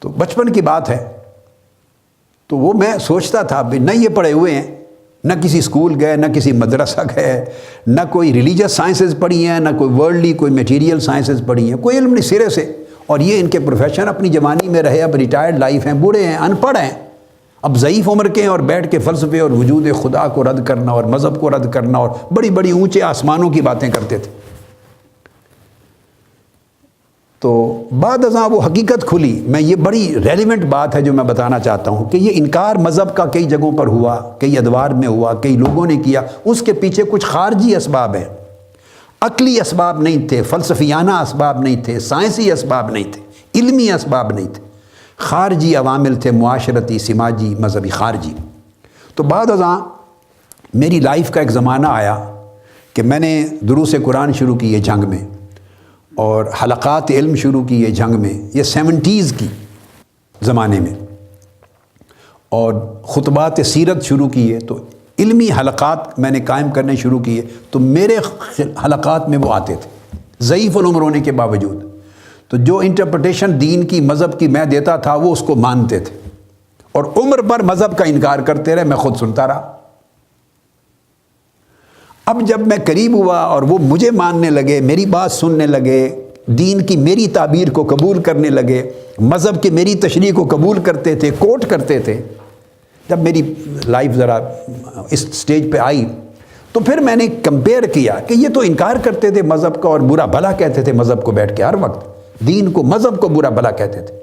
تو بچپن کی بات ہے، تو وہ میں سوچتا تھا بھی نہ یہ پڑھے ہوئے ہیں، نہ کسی اسکول گئے، نہ کسی مدرسہ گئے، نہ کوئی ریلیجس سائنسز پڑھی ہیں، نہ کوئی ورلڈلی کوئی میٹیریل سائنسز پڑھی ہیں، کوئی علم نہیں سرے سے، اور یہ ان کے پروفیشن اپنی جوانی میں رہے، اب ریٹائرڈ لائف ہیں، بوڑھے ہیں، ان پڑھ ہیں، اب ضعیف عمر کے ہیں، اور بیٹھ کے فلسفے اور وجود خدا کو رد کرنا اور مذہب کو رد کرنا اور بڑی بڑی اونچے آسمانوں کی باتیں کرتے تھے۔ تو بعد ازاں وہ حقیقت کھلی، میں یہ بڑی ریلیونٹ بات ہے جو میں بتانا چاہتا ہوں کہ یہ انکار مذہب کا کئی جگہوں پر ہوا، کئی ادوار میں ہوا، کئی لوگوں نے کیا، اس کے پیچھے کچھ خارجی اسباب ہیں، عقلی اسباب نہیں تھے، فلسفیانہ اسباب نہیں تھے، سائنسی اسباب نہیں تھے، علمی اسباب نہیں تھے، خارجی عوامل تھے، معاشرتی، سماجی، مذہبی، خارجی۔ تو بعد ازاں میری لائف کا ایک زمانہ آیا کہ میں نے دروس قرآن شروع کیے جنگ میں، اور حلقات علم شروع کیے جنگ میں، یہ 70s کی زمانے میں، اور خطبات سیرت شروع کیے، تو علمی حلقات میں نے قائم کرنے شروع کیے، تو میرے حلقات میں وہ آتے تھے ضعیف العمر ہونے کے باوجود، تو جو انٹرپریٹیشن دین کی، مذہب کی میں دیتا تھا وہ اس کو مانتے تھے، اور عمر پر مذہب کا انکار کرتے رہے، میں خود سنتا رہا۔ اب جب میں قریب ہوا اور وہ مجھے ماننے لگے، میری بات سننے لگے، دین کی میری تعبیر کو قبول کرنے لگے، مذہب کی میری تشریح کو قبول کرتے تھے، کوٹ کرتے تھے، جب میری لائف ذرا اس سٹیج پہ آئی، تو پھر میں نے کمپیئر کیا کہ یہ تو انکار کرتے تھے مذہب کا اور برا بھلا کہتے تھے مذہب کو، بیٹھ کے ہر وقت دین کو، مذہب کو برا بھلا کہتے تھے،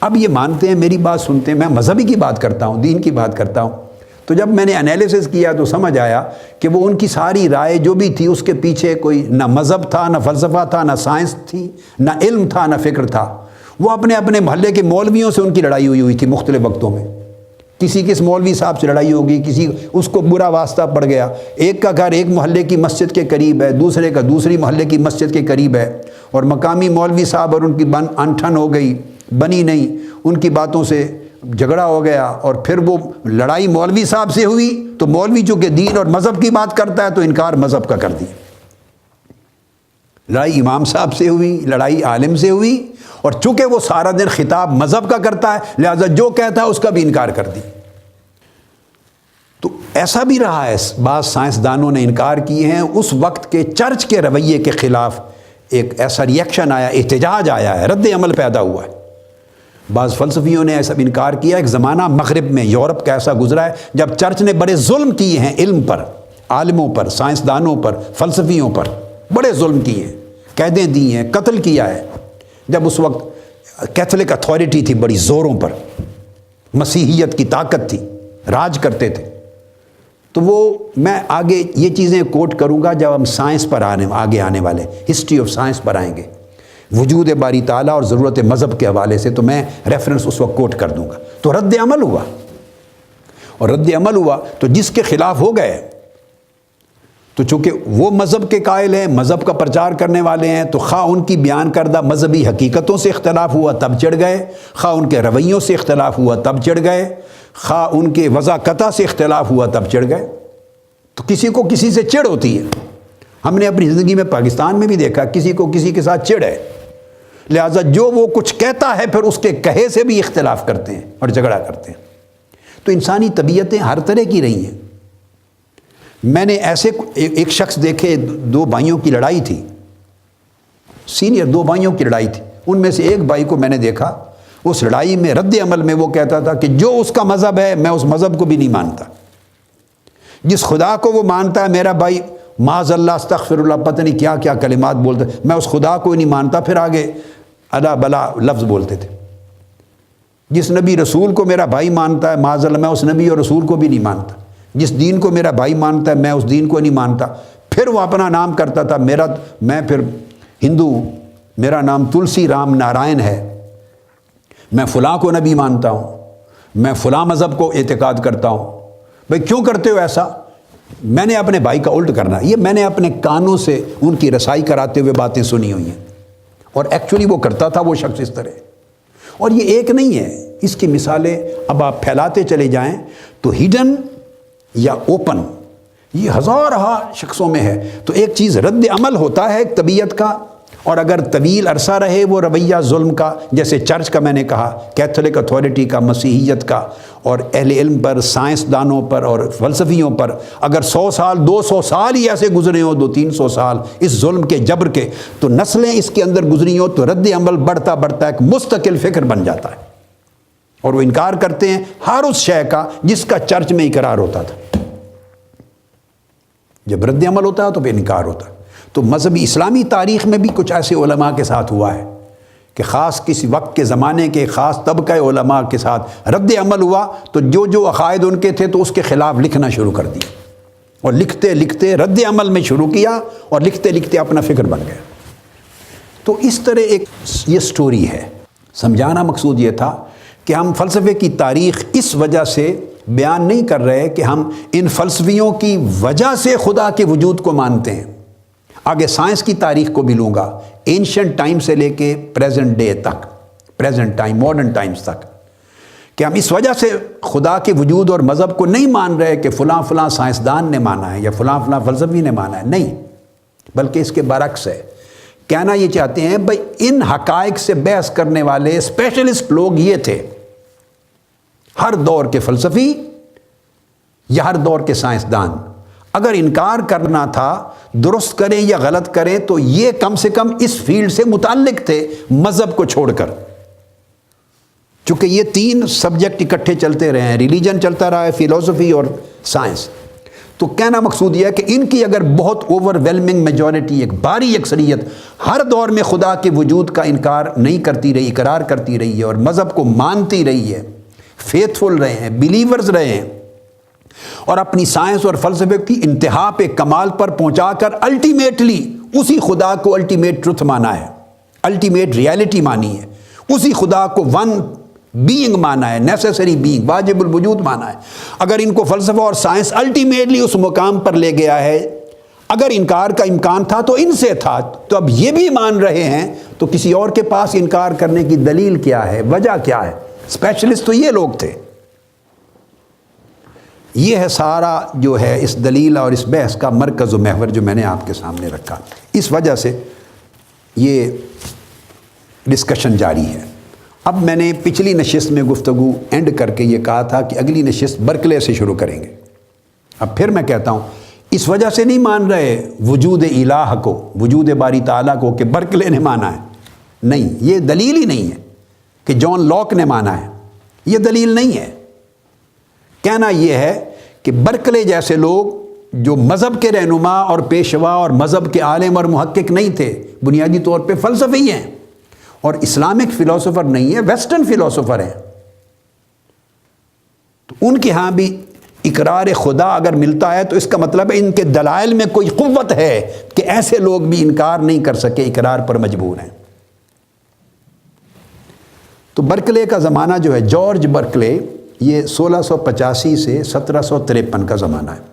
اب یہ مانتے ہیں، میری بات سنتے ہیں، میں مذہبی کی بات کرتا ہوں، دین کی بات کرتا ہوں۔ تو جب میں نے انالیسس کیا تو سمجھ آیا کہ وہ ان کی ساری رائے جو بھی تھی اس کے پیچھے کوئی نہ مذہب تھا، نہ فلسفہ تھا، نہ سائنس تھی، نہ علم تھا، نہ فکر تھا، وہ اپنے اپنے محلے کے مولویوں سے ان کی لڑائی ہوئی تھی مختلف وقتوں میں، کسی کس مولوی صاحب سے لڑائی ہوگی، کسی اس کو برا واسطہ پڑ گیا، ایک کا گھر ایک محلے کی مسجد کے قریب ہے، دوسرے کا دوسری محلے کی مسجد کے قریب ہے، اور مقامی مولوی صاحب اور ان کی انٹھن ہو گئی، بنی نہیں، ان کی باتوں سے جھگڑا ہو گیا، اور پھر وہ لڑائی مولوی صاحب سے ہوئی، تو مولوی چونکہ دین اور مذہب کی بات کرتا ہے تو انکار مذہب کا کر دیا، لڑائی امام صاحب سے ہوئی، لڑائی عالم سے ہوئی، اور چونکہ وہ سارا دن خطاب مذہب کا کرتا ہے لہذا جو کہتا ہے اس کا بھی انکار کر دی۔ تو ایسا بھی رہا ہے، بعض سائنسدانوں نے انکار کیے ہیں، اس وقت کے چرچ کے رویے کے خلاف ایک ایسا ریئیکشن آیا، احتجاج آیا ہے، رد عمل پیدا ہوا ہے، بعض فلسفیوں نے ایسا انکار کیا۔ ایک زمانہ مغرب میں، یورپ کا ایسا گزرا ہے جب چرچ نے بڑے ظلم کیے ہیں علم پر، عالموں پر، سائنسدانوں پر، فلسفیوں پر بڑے ظلم کیے ہیں، قیدیں دی ہیں، قتل کیا ہے، جب اس وقت کیتھولک اتھارٹی تھی بڑی زوروں پر، مسیحیت کی طاقت تھی، راج کرتے تھے، تو وہ میں آگے یہ چیزیں کوٹ کروں گا جب ہم سائنس پر آگے آنے والے ہسٹری آف سائنس پر آئیں گے، وجود باری تعالیٰ اور ضرورت مذہب کے حوالے سے، تو میں ریفرنس اس وقت کوٹ کر دوں گا۔ تو رد عمل ہوا، اور رد عمل ہوا تو جس کے خلاف ہو گئے، تو چونکہ وہ مذہب کے قائل ہیں، مذہب کا پرچار کرنے والے ہیں، تو خواہ ان کی بیان کردہ مذہبی حقیقتوں سے اختلاف ہوا تب چڑھ گئے، خواہ ان کے رویوں سے اختلاف ہوا تب چڑھ گئے، خواہ ان کے وضاقتہ سے اختلاف ہوا تب چڑھ گئے۔ تو کسی کو کسی سے چڑ ہوتی ہے، ہم نے اپنی زندگی میں پاکستان میں بھی دیکھا، کسی کو کسی کے ساتھ چڑ ہے، لہٰذا جو وہ کچھ کہتا ہے پھر اس کے کہے سے بھی اختلاف کرتے ہیں اور جھگڑا کرتے ہیں۔ تو انسانی طبیعتیں ہر طرح کی رہی ہیں۔ میں نے ایسے ایک شخص دیکھے، دو بھائیوں کی لڑائی تھی، سینئر دو بھائیوں کی لڑائی تھی، ان میں سے ایک بھائی کو میں نے دیکھا اس لڑائی میں رد عمل میں وہ کہتا تھا کہ جو اس کا مذہب ہے میں اس مذہب کو بھی نہیں مانتا، جس خدا کو وہ مانتا ہے میرا بھائی معاذ اللہ استغفر اللہ پتہ نہیں کیا کیا کلمات بولتے، میں اس خدا کو ہی نہیں مانتا، پھر آگے الا بلا لفظ بولتے تھے۔ جس نبی رسول کو میرا بھائی مانتا ہے معاذ اللہ میں اس نبی اور رسول کو بھی نہیں مانتا، جس دین کو میرا بھائی مانتا ہے میں اس دین کو نہیں مانتا۔ پھر وہ اپنا نام کرتا تھا، میں پھر ہندو، میرا نام تلسی رام نارائن ہے، میں فلاں کو نبی مانتا ہوں، میں فلاں مذہب کو اعتقاد کرتا ہوں۔ بھئی کیوں کرتے ہو ایسا؟ میں نے اپنے بھائی کا الٹ کرنا، یہ میں نے اپنے کانوں سے ان کی رسائی کراتے ہوئے باتیں سنی ہوئی ہیں، اور ایکچولی وہ کرتا تھا وہ شخص اس طرح۔ اور یہ ایک نہیں ہے، اس کی مثالیں اب آپ پھیلاتے چلے جائیں تو ہڈن یا اوپن یہ ہزارہ شخصوں میں ہے۔ تو ایک چیز رد عمل ہوتا ہے طبیعت کا، اور اگر طویل عرصہ رہے وہ رویہ ظلم کا، جیسے چرچ کا میں نے کہا، کیتھولک اتھارٹی کا، مسیحیت کا، اور اہل علم پر، سائنسدانوں پر اور فلسفیوں پر، اگر 100 سال 200 سال ہی ایسے گزرے ہوں، 200-300 سال اس ظلم کے جبر کے، تو نسلیں اس کے اندر گزری ہوں، تو رد عمل بڑھتا بڑھتا ایک مستقل فکر بن جاتا ہے، اور وہ انکار کرتے ہیں ہر اس شے کا جس کا چرچ میں اقرار ہوتا تھا۔ جب رد عمل ہوتا ہے تو پھر انکار ہوتا ہے۔ تو مذہبی اسلامی تاریخ میں بھی کچھ ایسے علماء کے ساتھ ہوا ہے کہ خاص کسی وقت کے زمانے کے خاص طبقہ علماء کے ساتھ رد عمل ہوا، تو جو عقائد ان کے تھے تو اس کے خلاف لکھنا شروع کر دیا، اور لکھتے لکھتے رد عمل میں شروع کیا، اور لکھتے لکھتے اپنا فکر بن گیا۔ تو اس طرح ایک یہ سٹوری ہے۔ سمجھانا مقصود یہ تھا کہ ہم فلسفے کی تاریخ اس وجہ سے بیان نہیں کر رہے کہ ہم ان فلسفیوں کی وجہ سے خدا کے وجود کو مانتے ہیں۔ آگے سائنس کی تاریخ کو بھی لوں گا، اینشنٹ ٹائم سے لے کے پریزنٹ ڈے تک، پریزنٹ ٹائم، ماڈرن ٹائمز تک، کہ ہم اس وجہ سے خدا کے وجود اور مذہب کو نہیں مان رہے کہ فلاں فلاں سائنسدان نے مانا ہے یا فلاں فلاں فلسفی نے مانا ہے، نہیں، بلکہ اس کے برعکس ہے۔ کہنا یہ چاہتے ہیں بھائی ان حقائق سے بحث کرنے والے اسپیشلسٹ لوگ یہ تھے، ہر دور کے فلسفی یا ہر دور کے سائنسدان، اگر انکار کرنا تھا درست کریں یا غلط کریں تو یہ کم سے کم اس فیلڈ سے متعلق تھے مذہب کو چھوڑ کر، چونکہ یہ تین سبجیکٹ اکٹھے چلتے رہے ہیں، ریلیجن چلتا رہا ہے، فلسفی اور سائنس۔ تو کہنا مقصود یہ ہے کہ ان کی اگر بہت اوور ویلمنگ میجورٹی، ایک بھاری اکثریت ہر دور میں خدا کے وجود کا انکار نہیں کرتی رہی، اقرار کرتی رہی ہے اور مذہب کو مانتی رہی ہے، فیتھفل رہے ہیں، بلیورز رہے ہیں، اور اپنی سائنس اور فلسفے کی انتہا پہ کمال پر پہنچا کر الٹیمیٹلی اسی خدا کو الٹیمیٹ ٹروتھ مانا ہے، الٹیمیٹ ریالٹی مانی ہے، اسی خدا کو ون بینگ مانا ہے، نیسیسری بینگ، واجب الوجود مانا ہے۔ اگر ان کو فلسفہ اور سائنس الٹیمیٹلی اس مقام پر لے گیا ہے، اگر انکار کا امکان تھا تو ان سے تھا، تو اب یہ بھی مان رہے ہیں، تو کسی اور کے پاس انکار کرنے کی دلیل کیا ہے، وجہ کیا ہے؟ اسپیشلسٹ تو یہ لوگ تھے۔ یہ ہے سارا جو ہے اس دلیل اور اس بحث کا مرکز و محور جو میں نے آپ کے سامنے رکھا۔ اس وجہ سے یہ ڈسکشن جاری ہے۔ اب میں نے پچھلی نشست میں گفتگو اینڈ کر کے یہ کہا تھا کہ اگلی نشست برکلے سے شروع کریں گے۔ اب پھر میں کہتا ہوں اس وجہ سے نہیں مان رہے وجود الہ کو، وجود باری تعالیٰ کو، کہ برکلے نے مانا ہے، نہیں، یہ دلیل ہی نہیں ہے کہ جان لاک نے مانا ہے، یہ دلیل نہیں ہے۔ کہنا یہ ہے کہ برکلے جیسے لوگ جو مذہب کے رہنما اور پیشوا اور مذہب کے عالم اور محقق نہیں تھے، بنیادی طور پہ فلسفی ہیں، اور اسلامک فلسفر نہیں ہے، ویسٹرن فلسفر ہیں، تو ان کے ہاں بھی اقرار خدا اگر ملتا ہے تو اس کا مطلب ہے ان کے دلائل میں کوئی قوت ہے کہ ایسے لوگ بھی انکار نہیں کر سکے، اقرار پر مجبور ہیں۔ تو برکلے کا زمانہ جو ہے، جارج برکلے، یہ 1685 سے 1753 کا زمانہ ہے،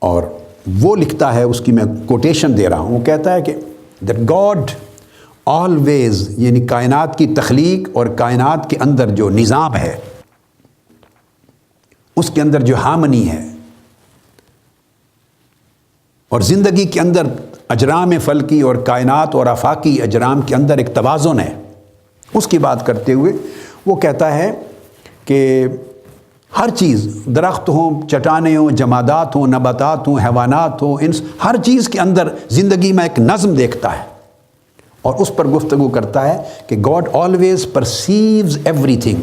اور وہ لکھتا ہے، اس کی میں کوٹیشن دے رہا ہوں، وہ کہتا ہے کہ that God always، یعنی کائنات کی تخلیق اور کائنات کے اندر جو نظام ہے، اس کے اندر جو ہارمنی ہے، اور زندگی کے اندر اجرام فلکی اور کائنات اور آفاقی اجرام کے اندر ایک توازن ہے، اس کی بات کرتے ہوئے وہ کہتا ہے کہ ہر چیز، درخت ہوں، چٹانیں ہوں، جمادات ہوں، نباتات ہوں، حیوانات ہوں، ہر چیز کے اندر زندگی میں ایک نظم دیکھتا ہے، اور اس پر گفتگو کرتا ہے کہ God always perceives everything.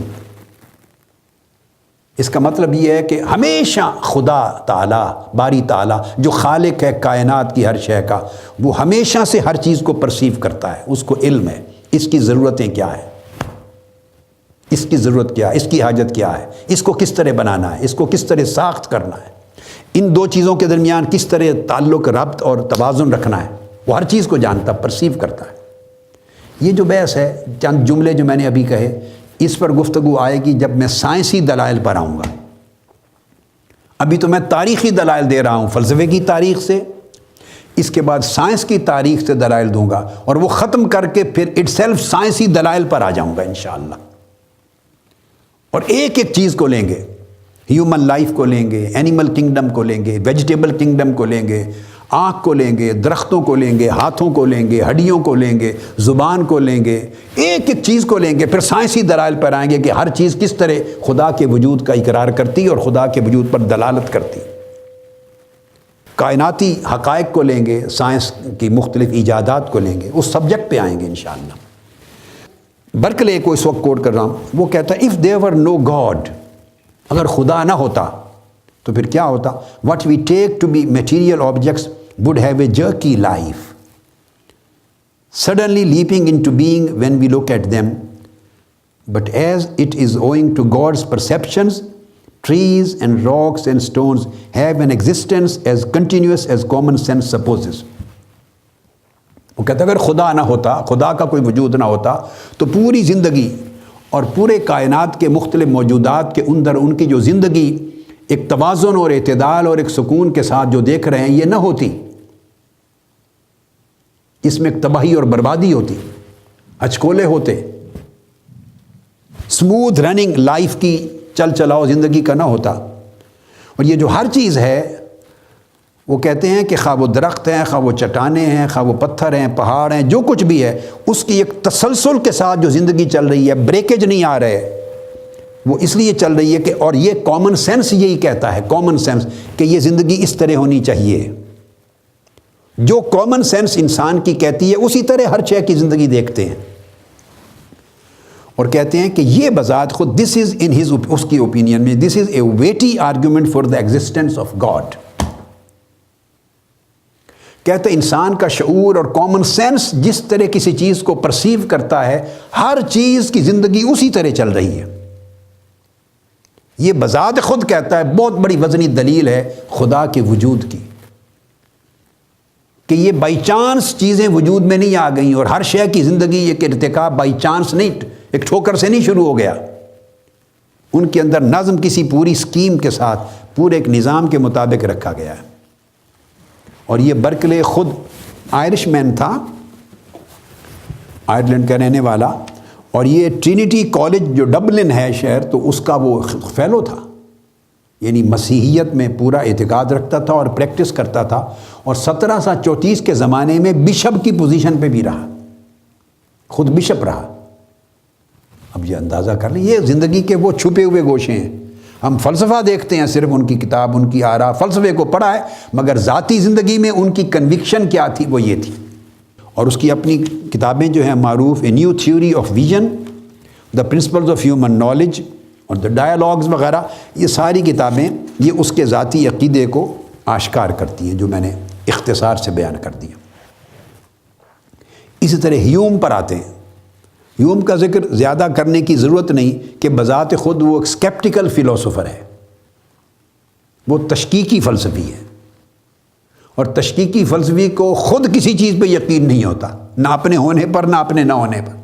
اس کا مطلب یہ ہے کہ ہمیشہ خدا تعالیٰ، باری تعالیٰ جو خالق ہے کائنات کی ہر شے کا، وہ ہمیشہ سے ہر چیز کو پرسیو کرتا ہے، اس کو علم ہے اس کی ضرورتیں کیا ہیں، اس کی ضرورت کیا ہے، اس کی حاجت کیا ہے، اس کو کس طرح بنانا ہے، اس کو کس طرح ساخت کرنا ہے، ان دو چیزوں کے درمیان کس طرح تعلق، ربط اور توازن رکھنا ہے، وہ ہر چیز کو جانتا، پرسیو کرتا ہے۔ یہ جو بحث ہے، چند جملے جو میں نے ابھی کہے، اس پر گفتگو آئے گی جب میں سائنسی دلائل پر آؤں گا۔ ابھی تو میں تاریخی دلائل دے رہا ہوں، فلسفے کی تاریخ سے، اس کے بعد سائنس کی تاریخ سے دلائل دوں گا، اور وہ ختم کر کے پھر اٹ سیلف سائنسی دلائل پر آ جاؤں گا انشاءاللہ، اور ایک ایک چیز کو لیں گے، ہیومن لائف کو لیں گے، اینیمل کنگڈم کو لیں گے، ویجیٹیبل کنگڈم کو لیں گے، آنکھ کو لیں گے، درختوں کو لیں گے، ہاتھوں کو لیں گے، ہڈیوں کو لیں گے، زبان کو لیں گے، ایک ایک چیز کو لیں گے، پھر سائنسی دلائل پر آئیں گے کہ ہر چیز کس طرح خدا کے وجود کا اقرار کرتی اور خدا کے وجود پر دلالت کرتی۔ کائناتی حقائق کو لیں گے، سائنس کی مختلف ایجادات کو لیں گے، اس سبجیکٹ پہ آئیں گے انشاءاللہ۔ برکلے کو اس وقت کوٹ کر رہا ہوں، وہ کہتا ہے if there were no God, اگر خدا نہ ہوتا تو پھر کیا ہوتا؟ What we take to be material objects would have a jerky life, suddenly leaping into being when we look at them. But as it is owing to God's perceptions, trees and rocks and stones have an existence as continuous as common sense supposes. وہ کہتا ہے اگر خدا نہ ہوتا، خدا کا کوئی وجود نہ ہوتا، تو پوری زندگی اور پورے کائنات کے مختلف موجودات کے اندر ان کی جو زندگی ایک توازن اور اعتدال اور ایک سکون کے ساتھ جو دیکھ رہے ہیں، یہ نہ ہوتی، اس میں ایک تباہی اور بربادی ہوتی، ہچکولے ہوتے، اسموتھ رننگ لائف کی چل چلاؤ زندگی کا نہ ہوتا۔ اور یہ جو ہر چیز ہے، وہ کہتے ہیں کہ خواہ وہ درخت ہیں، خواہ وہ چٹانیں ہیں، خواہ وہ پتھر ہیں، پہاڑ ہیں، جو کچھ بھی ہے، اس کی ایک تسلسل کے ساتھ جو زندگی چل رہی ہے، بریکیج نہیں آ رہے، وہ اس لیے چل رہی ہے کہ، اور یہ کامن سینس یہی کہتا ہے، کامن سینس، کہ یہ زندگی اس طرح ہونی چاہیے۔ جو کامن سینس انسان کی کہتی ہے، اسی طرح ہر شے کی زندگی دیکھتے ہیں، اور کہتے ہیں کہ یہ بذات خود، دس از ان ہز، اس کی اوپینین میں، this is a weighty argument for the existence of God. کہتے ہیں انسان کا شعور اور کامن سینس جس طرح کسی چیز کو پرسیو کرتا ہے، ہر چیز کی زندگی اسی طرح چل رہی ہے۔ یہ بذات خود کہتا ہے، بہت بڑی وزنی دلیل ہے خدا کے وجود کی، کہ یہ بائی چانس چیزیں وجود میں نہیں آ گئیں، اور ہر شے کی زندگی ایک ارتکاب بائی چانس نہیں، ایک ٹھوکر سے نہیں شروع ہو گیا، ان کے اندر نظم کسی پوری اسکیم کے ساتھ، پورے ایک نظام کے مطابق رکھا گیا ہے۔ اور یہ برکلے خود آئرش مین تھا، آئرلینڈ کا رہنے والا، اور یہ ٹرینٹی کالج جو ڈبلن ہے شہر، تو اس کا وہ فیلو تھا، یعنی مسیحیت میں پورا اعتقاد رکھتا تھا اور پریکٹس کرتا تھا، اور 1734 کے زمانے میں بشپ کی پوزیشن پہ بھی رہا، خود بشپ رہا۔ اب یہ اندازہ کر لیں، یہ زندگی کے وہ چھپے ہوئے گوشے ہیں۔ ہم فلسفہ دیکھتے ہیں، صرف ان کی کتاب، ان کی آراء، فلسفے کو پڑھا ہے، مگر ذاتی زندگی میں ان کی کنوکشن کیا تھی، وہ یہ تھی۔ اور اس کی اپنی کتابیں جو ہیں معروف، a new theory of vision, the principles of human knowledge, اور دا ڈائلاگز وغیرہ، یہ ساری کتابیں یہ اس کے ذاتی عقیدے کو آشکار کرتی ہیں، جو میں نے اختصار سے بیان کر دیا۔ اسی طرح ہیوم پر آتے ہیں۔ ہیوم کا ذکر زیادہ کرنے کی ضرورت نہیں کہ بذات خود وہ ایک اسکیپٹیکل فلاسفر ہے، وہ تشکیکی فلسفی ہے، اور تشکیکی فلسفی کو خود کسی چیز پہ یقین نہیں ہوتا، نہ اپنے ہونے پر نہ اپنے نہ ہونے پر۔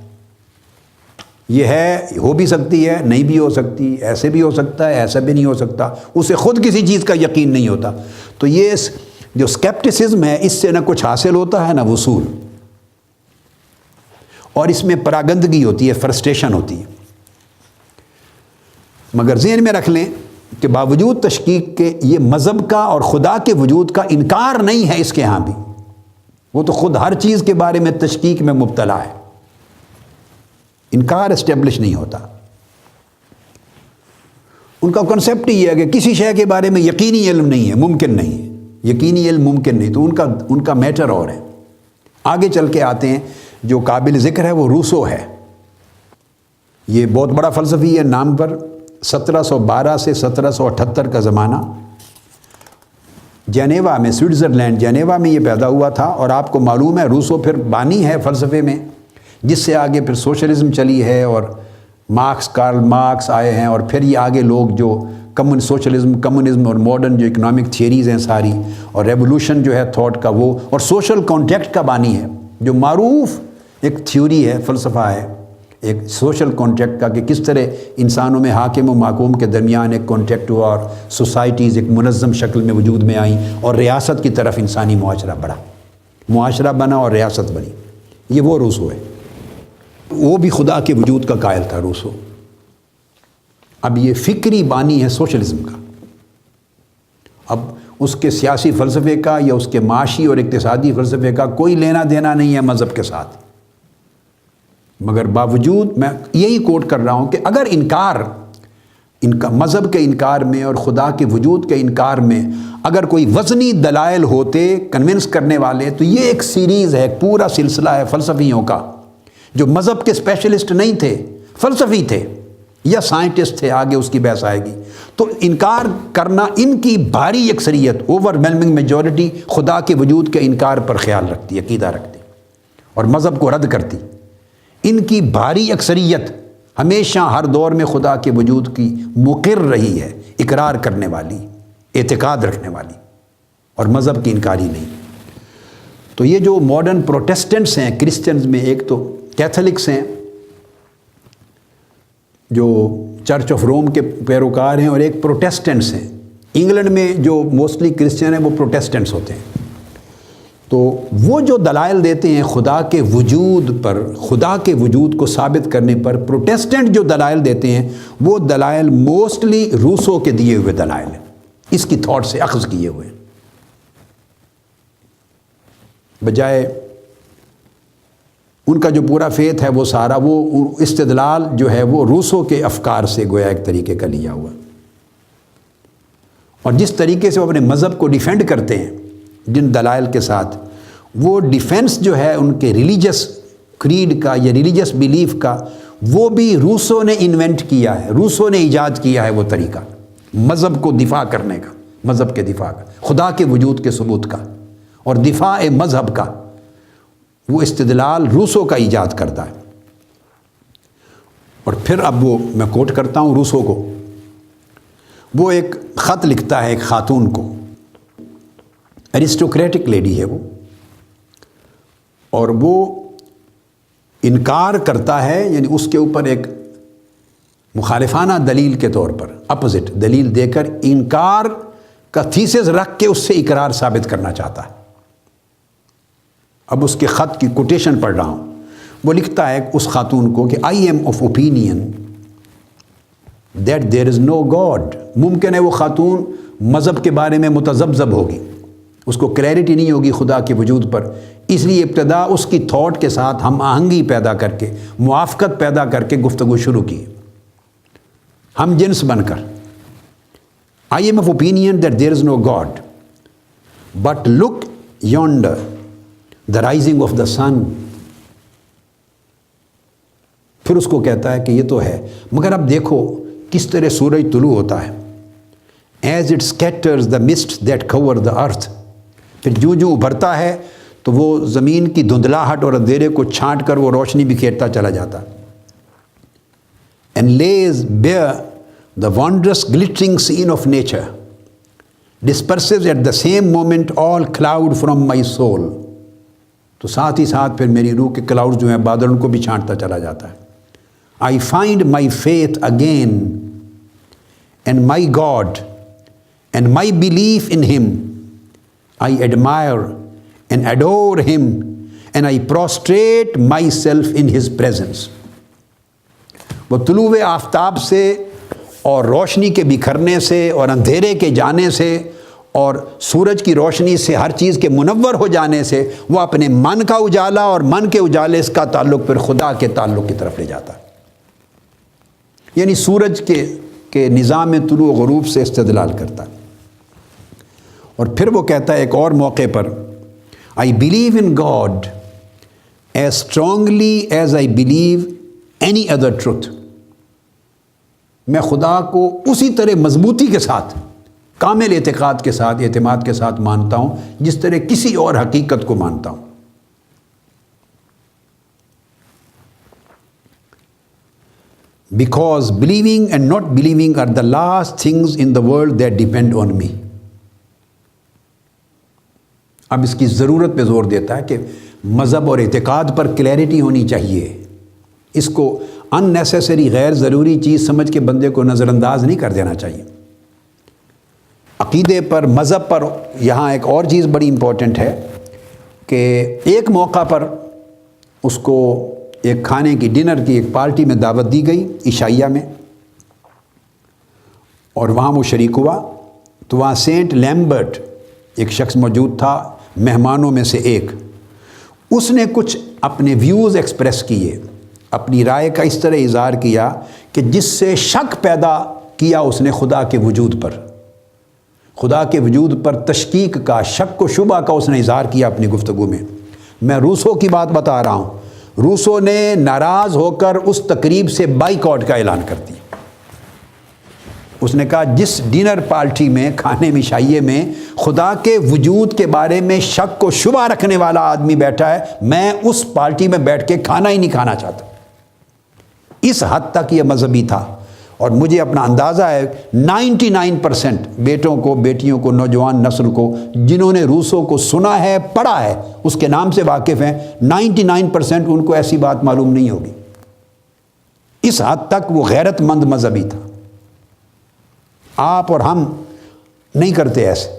یہ ہے، ہو بھی سکتی ہے، نہیں بھی ہو سکتی، ایسے بھی ہو سکتا ہے، ایسا بھی نہیں ہو سکتا، اسے خود کسی چیز کا یقین نہیں ہوتا۔ تو یہ جو اسکیپٹسزم ہے، اس سے نہ کچھ حاصل ہوتا ہے نہ وصول، اور اس میں پراگندگی ہوتی ہے، فرسٹریشن ہوتی ہے۔ مگر ذہن میں رکھ لیں کہ باوجود تشکیک کے یہ مذہب کا اور خدا کے وجود کا انکار نہیں ہے اس کے ہاں بھی، وہ تو خود ہر چیز کے بارے میں تشکیک میں مبتلا ہے، انکار اسٹیبلش نہیں ہوتا۔ ان کا کنسیپٹ یہ ہے کہ کسی شے کے بارے میں یقینی علم نہیں ہے، ممکن نہیں ہے، یقینی علم ممکن نہیں، تو ان کا میٹر اور ہے۔ آگے چل کے آتے ہیں، جو قابل ذکر ہے وہ روسو ہے۔ یہ بہت بڑا فلسفی ہے، نام پر 1712 سے 1778 کا زمانہ، جنیوا میں، سوئٹزرلینڈ جنیوا میں یہ پیدا ہوا تھا۔ اور آپ کو معلوم ہے روسو پھر بانی ہے فلسفے میں، جس سے آگے پھر سوشلزم چلی ہے، اور کارل مارکس آئے ہیں، اور پھر یہ آگے لوگ جو سوشلزم، کمیونزم اور ماڈرن جو اکنامک تھیوریز ہیں ساری، اور ریولوشن جو ہے تھاٹ کا وہ، اور سوشل کانٹیکٹ کا بانی ہے، جو معروف ایک تھیوری ہے، فلسفہ ہے ایک سوشل کانٹیکٹ کا، کہ کس طرح انسانوں میں حاکم و محکوم کے درمیان ایک کانٹیکٹ ہوا، اور سوسائٹیز ایک منظم شکل میں وجود میں آئیں، اور ریاست کی طرف انسانی معاشرہ بڑھا، معاشرہ بنا اور ریاست بنی۔ یہ وہ روسو ہے، وہ بھی خدا کے وجود کا قائل تھا روسو۔ اب یہ فکری بانی ہے سوشلزم کا۔ اب اس کے سیاسی فلسفے کا یا اس کے معاشی اور اقتصادی فلسفے کا کوئی لینا دینا نہیں ہے مذہب کے ساتھ، مگر باوجود میں یہی کوٹ کر رہا ہوں کہ اگر مذہب کے انکار میں اور خدا کے وجود کے انکار میں اگر کوئی وزنی دلائل ہوتے کنونس کرنے والے، تو یہ ایک سیریز ہے، پورا سلسلہ ہے فلسفیوں کا، جو مذہب کے اسپیشلسٹ نہیں تھے، فلسفی تھے یا سائنٹسٹ تھے، آگے اس کی بحث آئے گی، تو انکار کرنا، ان کی بھاری اکثریت، اوور ویلمنگ میجورٹی خدا کے وجود کے انکار پر خیال رکھتی، عقیدہ رکھتی اور مذہب کو رد کرتی۔ ان کی بھاری اکثریت ہمیشہ ہر دور میں خدا کے وجود کی مقر رہی ہے، اقرار کرنے والی، اعتقاد رکھنے والی، اور مذہب کی انکاری نہیں۔ تو یہ جو ماڈرن پروٹیسٹنٹس ہیں کرسچنز میں، ایک تو کیتھولکس ہیں جو چرچ آف روم کے پیروکار ہیں، اور ایک پروٹیسٹنٹس ہیں۔ انگلینڈ میں جو موسٹلی کرسچن ہیں وہ پروٹیسٹنٹس ہوتے ہیں۔ تو وہ جو دلائل دیتے ہیں خدا کے وجود پر، خدا کے وجود کو ثابت کرنے پر، پروٹیسٹنٹ جو دلائل دیتے ہیں وہ دلائل موسٹلی روسو کے دیے ہوئے دلائل ہیں، اس کی تھاٹ سے اخذ کیے ہوئے ہیں، بجائے ان کا جو پورا فیتھ ہے وہ سارا، وہ استدلال جو ہے وہ روسو کے افکار سے گویا ایک طریقے کا لیا ہوا۔ اور جس طریقے سے وہ اپنے مذہب کو ڈیفینڈ کرتے ہیں جن دلائل کے ساتھ، وہ ڈیفینس جو ہے ان کے ریلیجس کریڈ کا یا ریلیجس بیلیف کا، وہ بھی روسو نے انوینٹ کیا ہے، روسو نے ایجاد کیا ہے وہ طریقہ مذہب کو دفاع کرنے کا، مذہب کے دفاع کا، خدا کے وجود کے ثبوت کا اور دفاع مذہب کا، وہ استدلال روسو کا ایجاد کرتا ہے۔ اور پھر اب وہ میں کوٹ کرتا ہوں روسو کو، وہ ایک خط لکھتا ہے ایک خاتون کو، ایرسٹوکریٹک لیڈی ہے وہ، اور وہ انکار کرتا ہے، یعنی اس کے اوپر ایک مخالفانہ دلیل کے طور پر اپوزٹ دلیل دے کر انکار کا تھیسس رکھ کے اس سے اقرار ثابت کرنا چاہتا ہے۔ اب اس کے خط کی کوٹیشن پڑھ رہا ہوں۔ وہ لکھتا ہے اس خاتون کو کہ I am of opinion that there is no God. ممکن ہے وہ خاتون مذہب کے بارے میں متذبذب ہوگی، اس کو کلیئرٹی نہیں ہوگی خدا کے وجود پر، اس لیے ابتدا اس کی تھاٹ کے ساتھ ہم آہنگی پیدا کر کے، موافقت پیدا کر کے گفتگو شروع کی، ہم جنس بن کر۔ I am of opinion that there is no God but look yonder the rising of the sun. پھر اس کو کہتا ہے کہ یہ تو ہے، مگر اب دیکھو کس طرح سورج طلوع ہوتا ہے، as it scatters the mist that cover the earth. پھر جو جو ابھرتا ہے تو وہ زمین کی دھندلاہٹ اور اندھیرے کو چھانٹ کر وہ روشنی بکھیرتا چلا جاتا۔ And lays bare the wondrous glittering scene of nature. disperses at the same moment all cloud from my soul. تو ساتھ ہی ساتھ پھر میری روح کے کلاؤڈ جو ہیں بادلوں کو بھی چھانٹتا چلا جاتا ہے. I find my faith again and my God and my belief in Him. I admire and adore Him and I prostrate myself in His presence. وہ طلوع آفتاب سے اور روشنی کے بکھرنے سے اور اندھیرے کے جانے سے اور سورج کی روشنی سے ہر چیز کے منور ہو جانے سے وہ اپنے من کا اجالا اور من کے اجالے اس کا تعلق پھر خدا کے تعلق کی طرف لے جاتا ہے. یعنی سورج کے نظام طلوع و غروب سے استدلال کرتا ہے. اور پھر وہ کہتا ہے ایک اور موقع پر I believe in God as strongly as I believe any other truth. میں خدا کو اسی طرح مضبوطی کے ساتھ کامل اعتقاد کے ساتھ اعتماد کے ساتھ مانتا ہوں جس طرح کسی اور حقیقت کو مانتا ہوں. Because believing and not believing are the last things in the world that depend on me. اب اس کی ضرورت پہ زور دیتا ہے کہ مذہب اور اعتقاد پر کلیئرٹی ہونی چاہیے. اس کو ان نیسیسری غیر ضروری چیز سمجھ کے بندے کو نظر انداز نہیں کر دینا چاہیے. عقیدے پر مذہب پر یہاں ایک اور چیز بڑی امپورٹنٹ ہے کہ ایک موقع پر اس کو ایک کھانے کی ڈنر کی ایک پارٹی میں دعوت دی گئی عشائیہ میں اور وہاں وہ شریک ہوا. تو وہاں سینٹ لیمبرٹ ایک شخص موجود تھا مہمانوں میں سے ایک. اس نے کچھ اپنے ویوز ایکسپریس کیے, اپنی رائے کا اس طرح اظہار کیا کہ جس سے شک پیدا کیا اس نے خدا کے وجود پر, خدا کے وجود پر تشکیک کا, شک و شبہ کا اس نے اظہار کیا اپنی گفتگو میں. میں روسو کی بات بتا رہا ہوں. روسو نے ناراض ہو کر اس تقریب سے بائیکاٹ کا اعلان کر دیا. اس نے کہا جس ڈنر پارٹی میں کھانے عشائیے میں خدا کے وجود کے بارے میں شک و شبہ رکھنے والا آدمی بیٹھا ہے, میں اس پارٹی میں بیٹھ کے کھانا ہی نہیں کھانا چاہتا. اس حد تک یہ مذہبی تھا. اور مجھے اپنا اندازہ ہے 99% بیٹوں کو, بیٹیوں کو, نوجوان نسل کو جنہوں نے روسو کو سنا ہے, پڑھا ہے, اس کے نام سے واقف ہیں, 99% ان کو ایسی بات معلوم نہیں ہوگی. اس حد تک وہ غیرت مند مذہبی تھا. آپ اور ہم نہیں کرتے ایسے.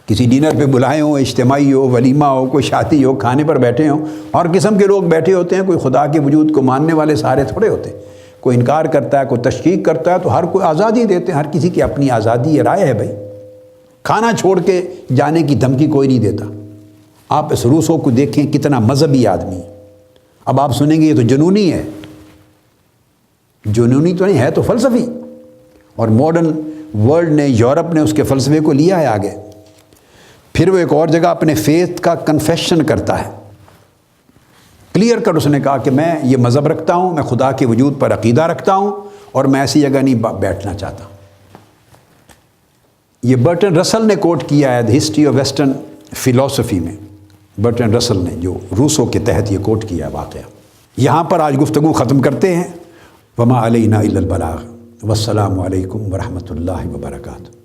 کسی ڈنر پہ بلائے ہوں, اجتماعی ہو, ولیمہ ہو, کوئی شادی ہو, کھانے پر بیٹھے ہوں, اور قسم کے لوگ بیٹھے ہوتے ہیں. کوئی خدا کے وجود کو ماننے والے سارے تھوڑے ہوتے ہیں. کوئی انکار کرتا ہے, کوئی تشکیک کرتا ہے, تو ہر کوئی آزادی دیتے ہیں. ہر کسی کی اپنی آزادی ہے, رائے ہے بھائی. کھانا چھوڑ کے جانے کی دھمکی کوئی نہیں دیتا. آپ اس روسو کو دیکھیں کتنا مذہبی آدمی. اب آپ سنیں گے یہ تو جنونی ہے. جنونی تو نہیں ہے, تو فلسفی. اور ماڈرن ورلڈ نے, یورپ نے اس کے فلسفے کو لیا ہے آگے. پھر وہ ایک اور جگہ اپنے فیتھ کا کنفیشن کرتا ہے. کلیئر کر اس نے کہا کہ میں یہ مذہب رکھتا ہوں, میں خدا کے وجود پر عقیدہ رکھتا ہوں, اور میں ایسی جگہ نہیں بیٹھنا چاہتا. یہ برٹن رسل نے کوٹ کیا ہے the history of western philosophy میں. برٹن رسل نے جو روسو کے تحت یہ کوٹ کیا ہے واقعہ. یہاں پر آج گفتگو ختم کرتے ہیں. وما علینا الا البلاغ. والسلام علیکم ورحمۃ اللہ وبرکاتہ.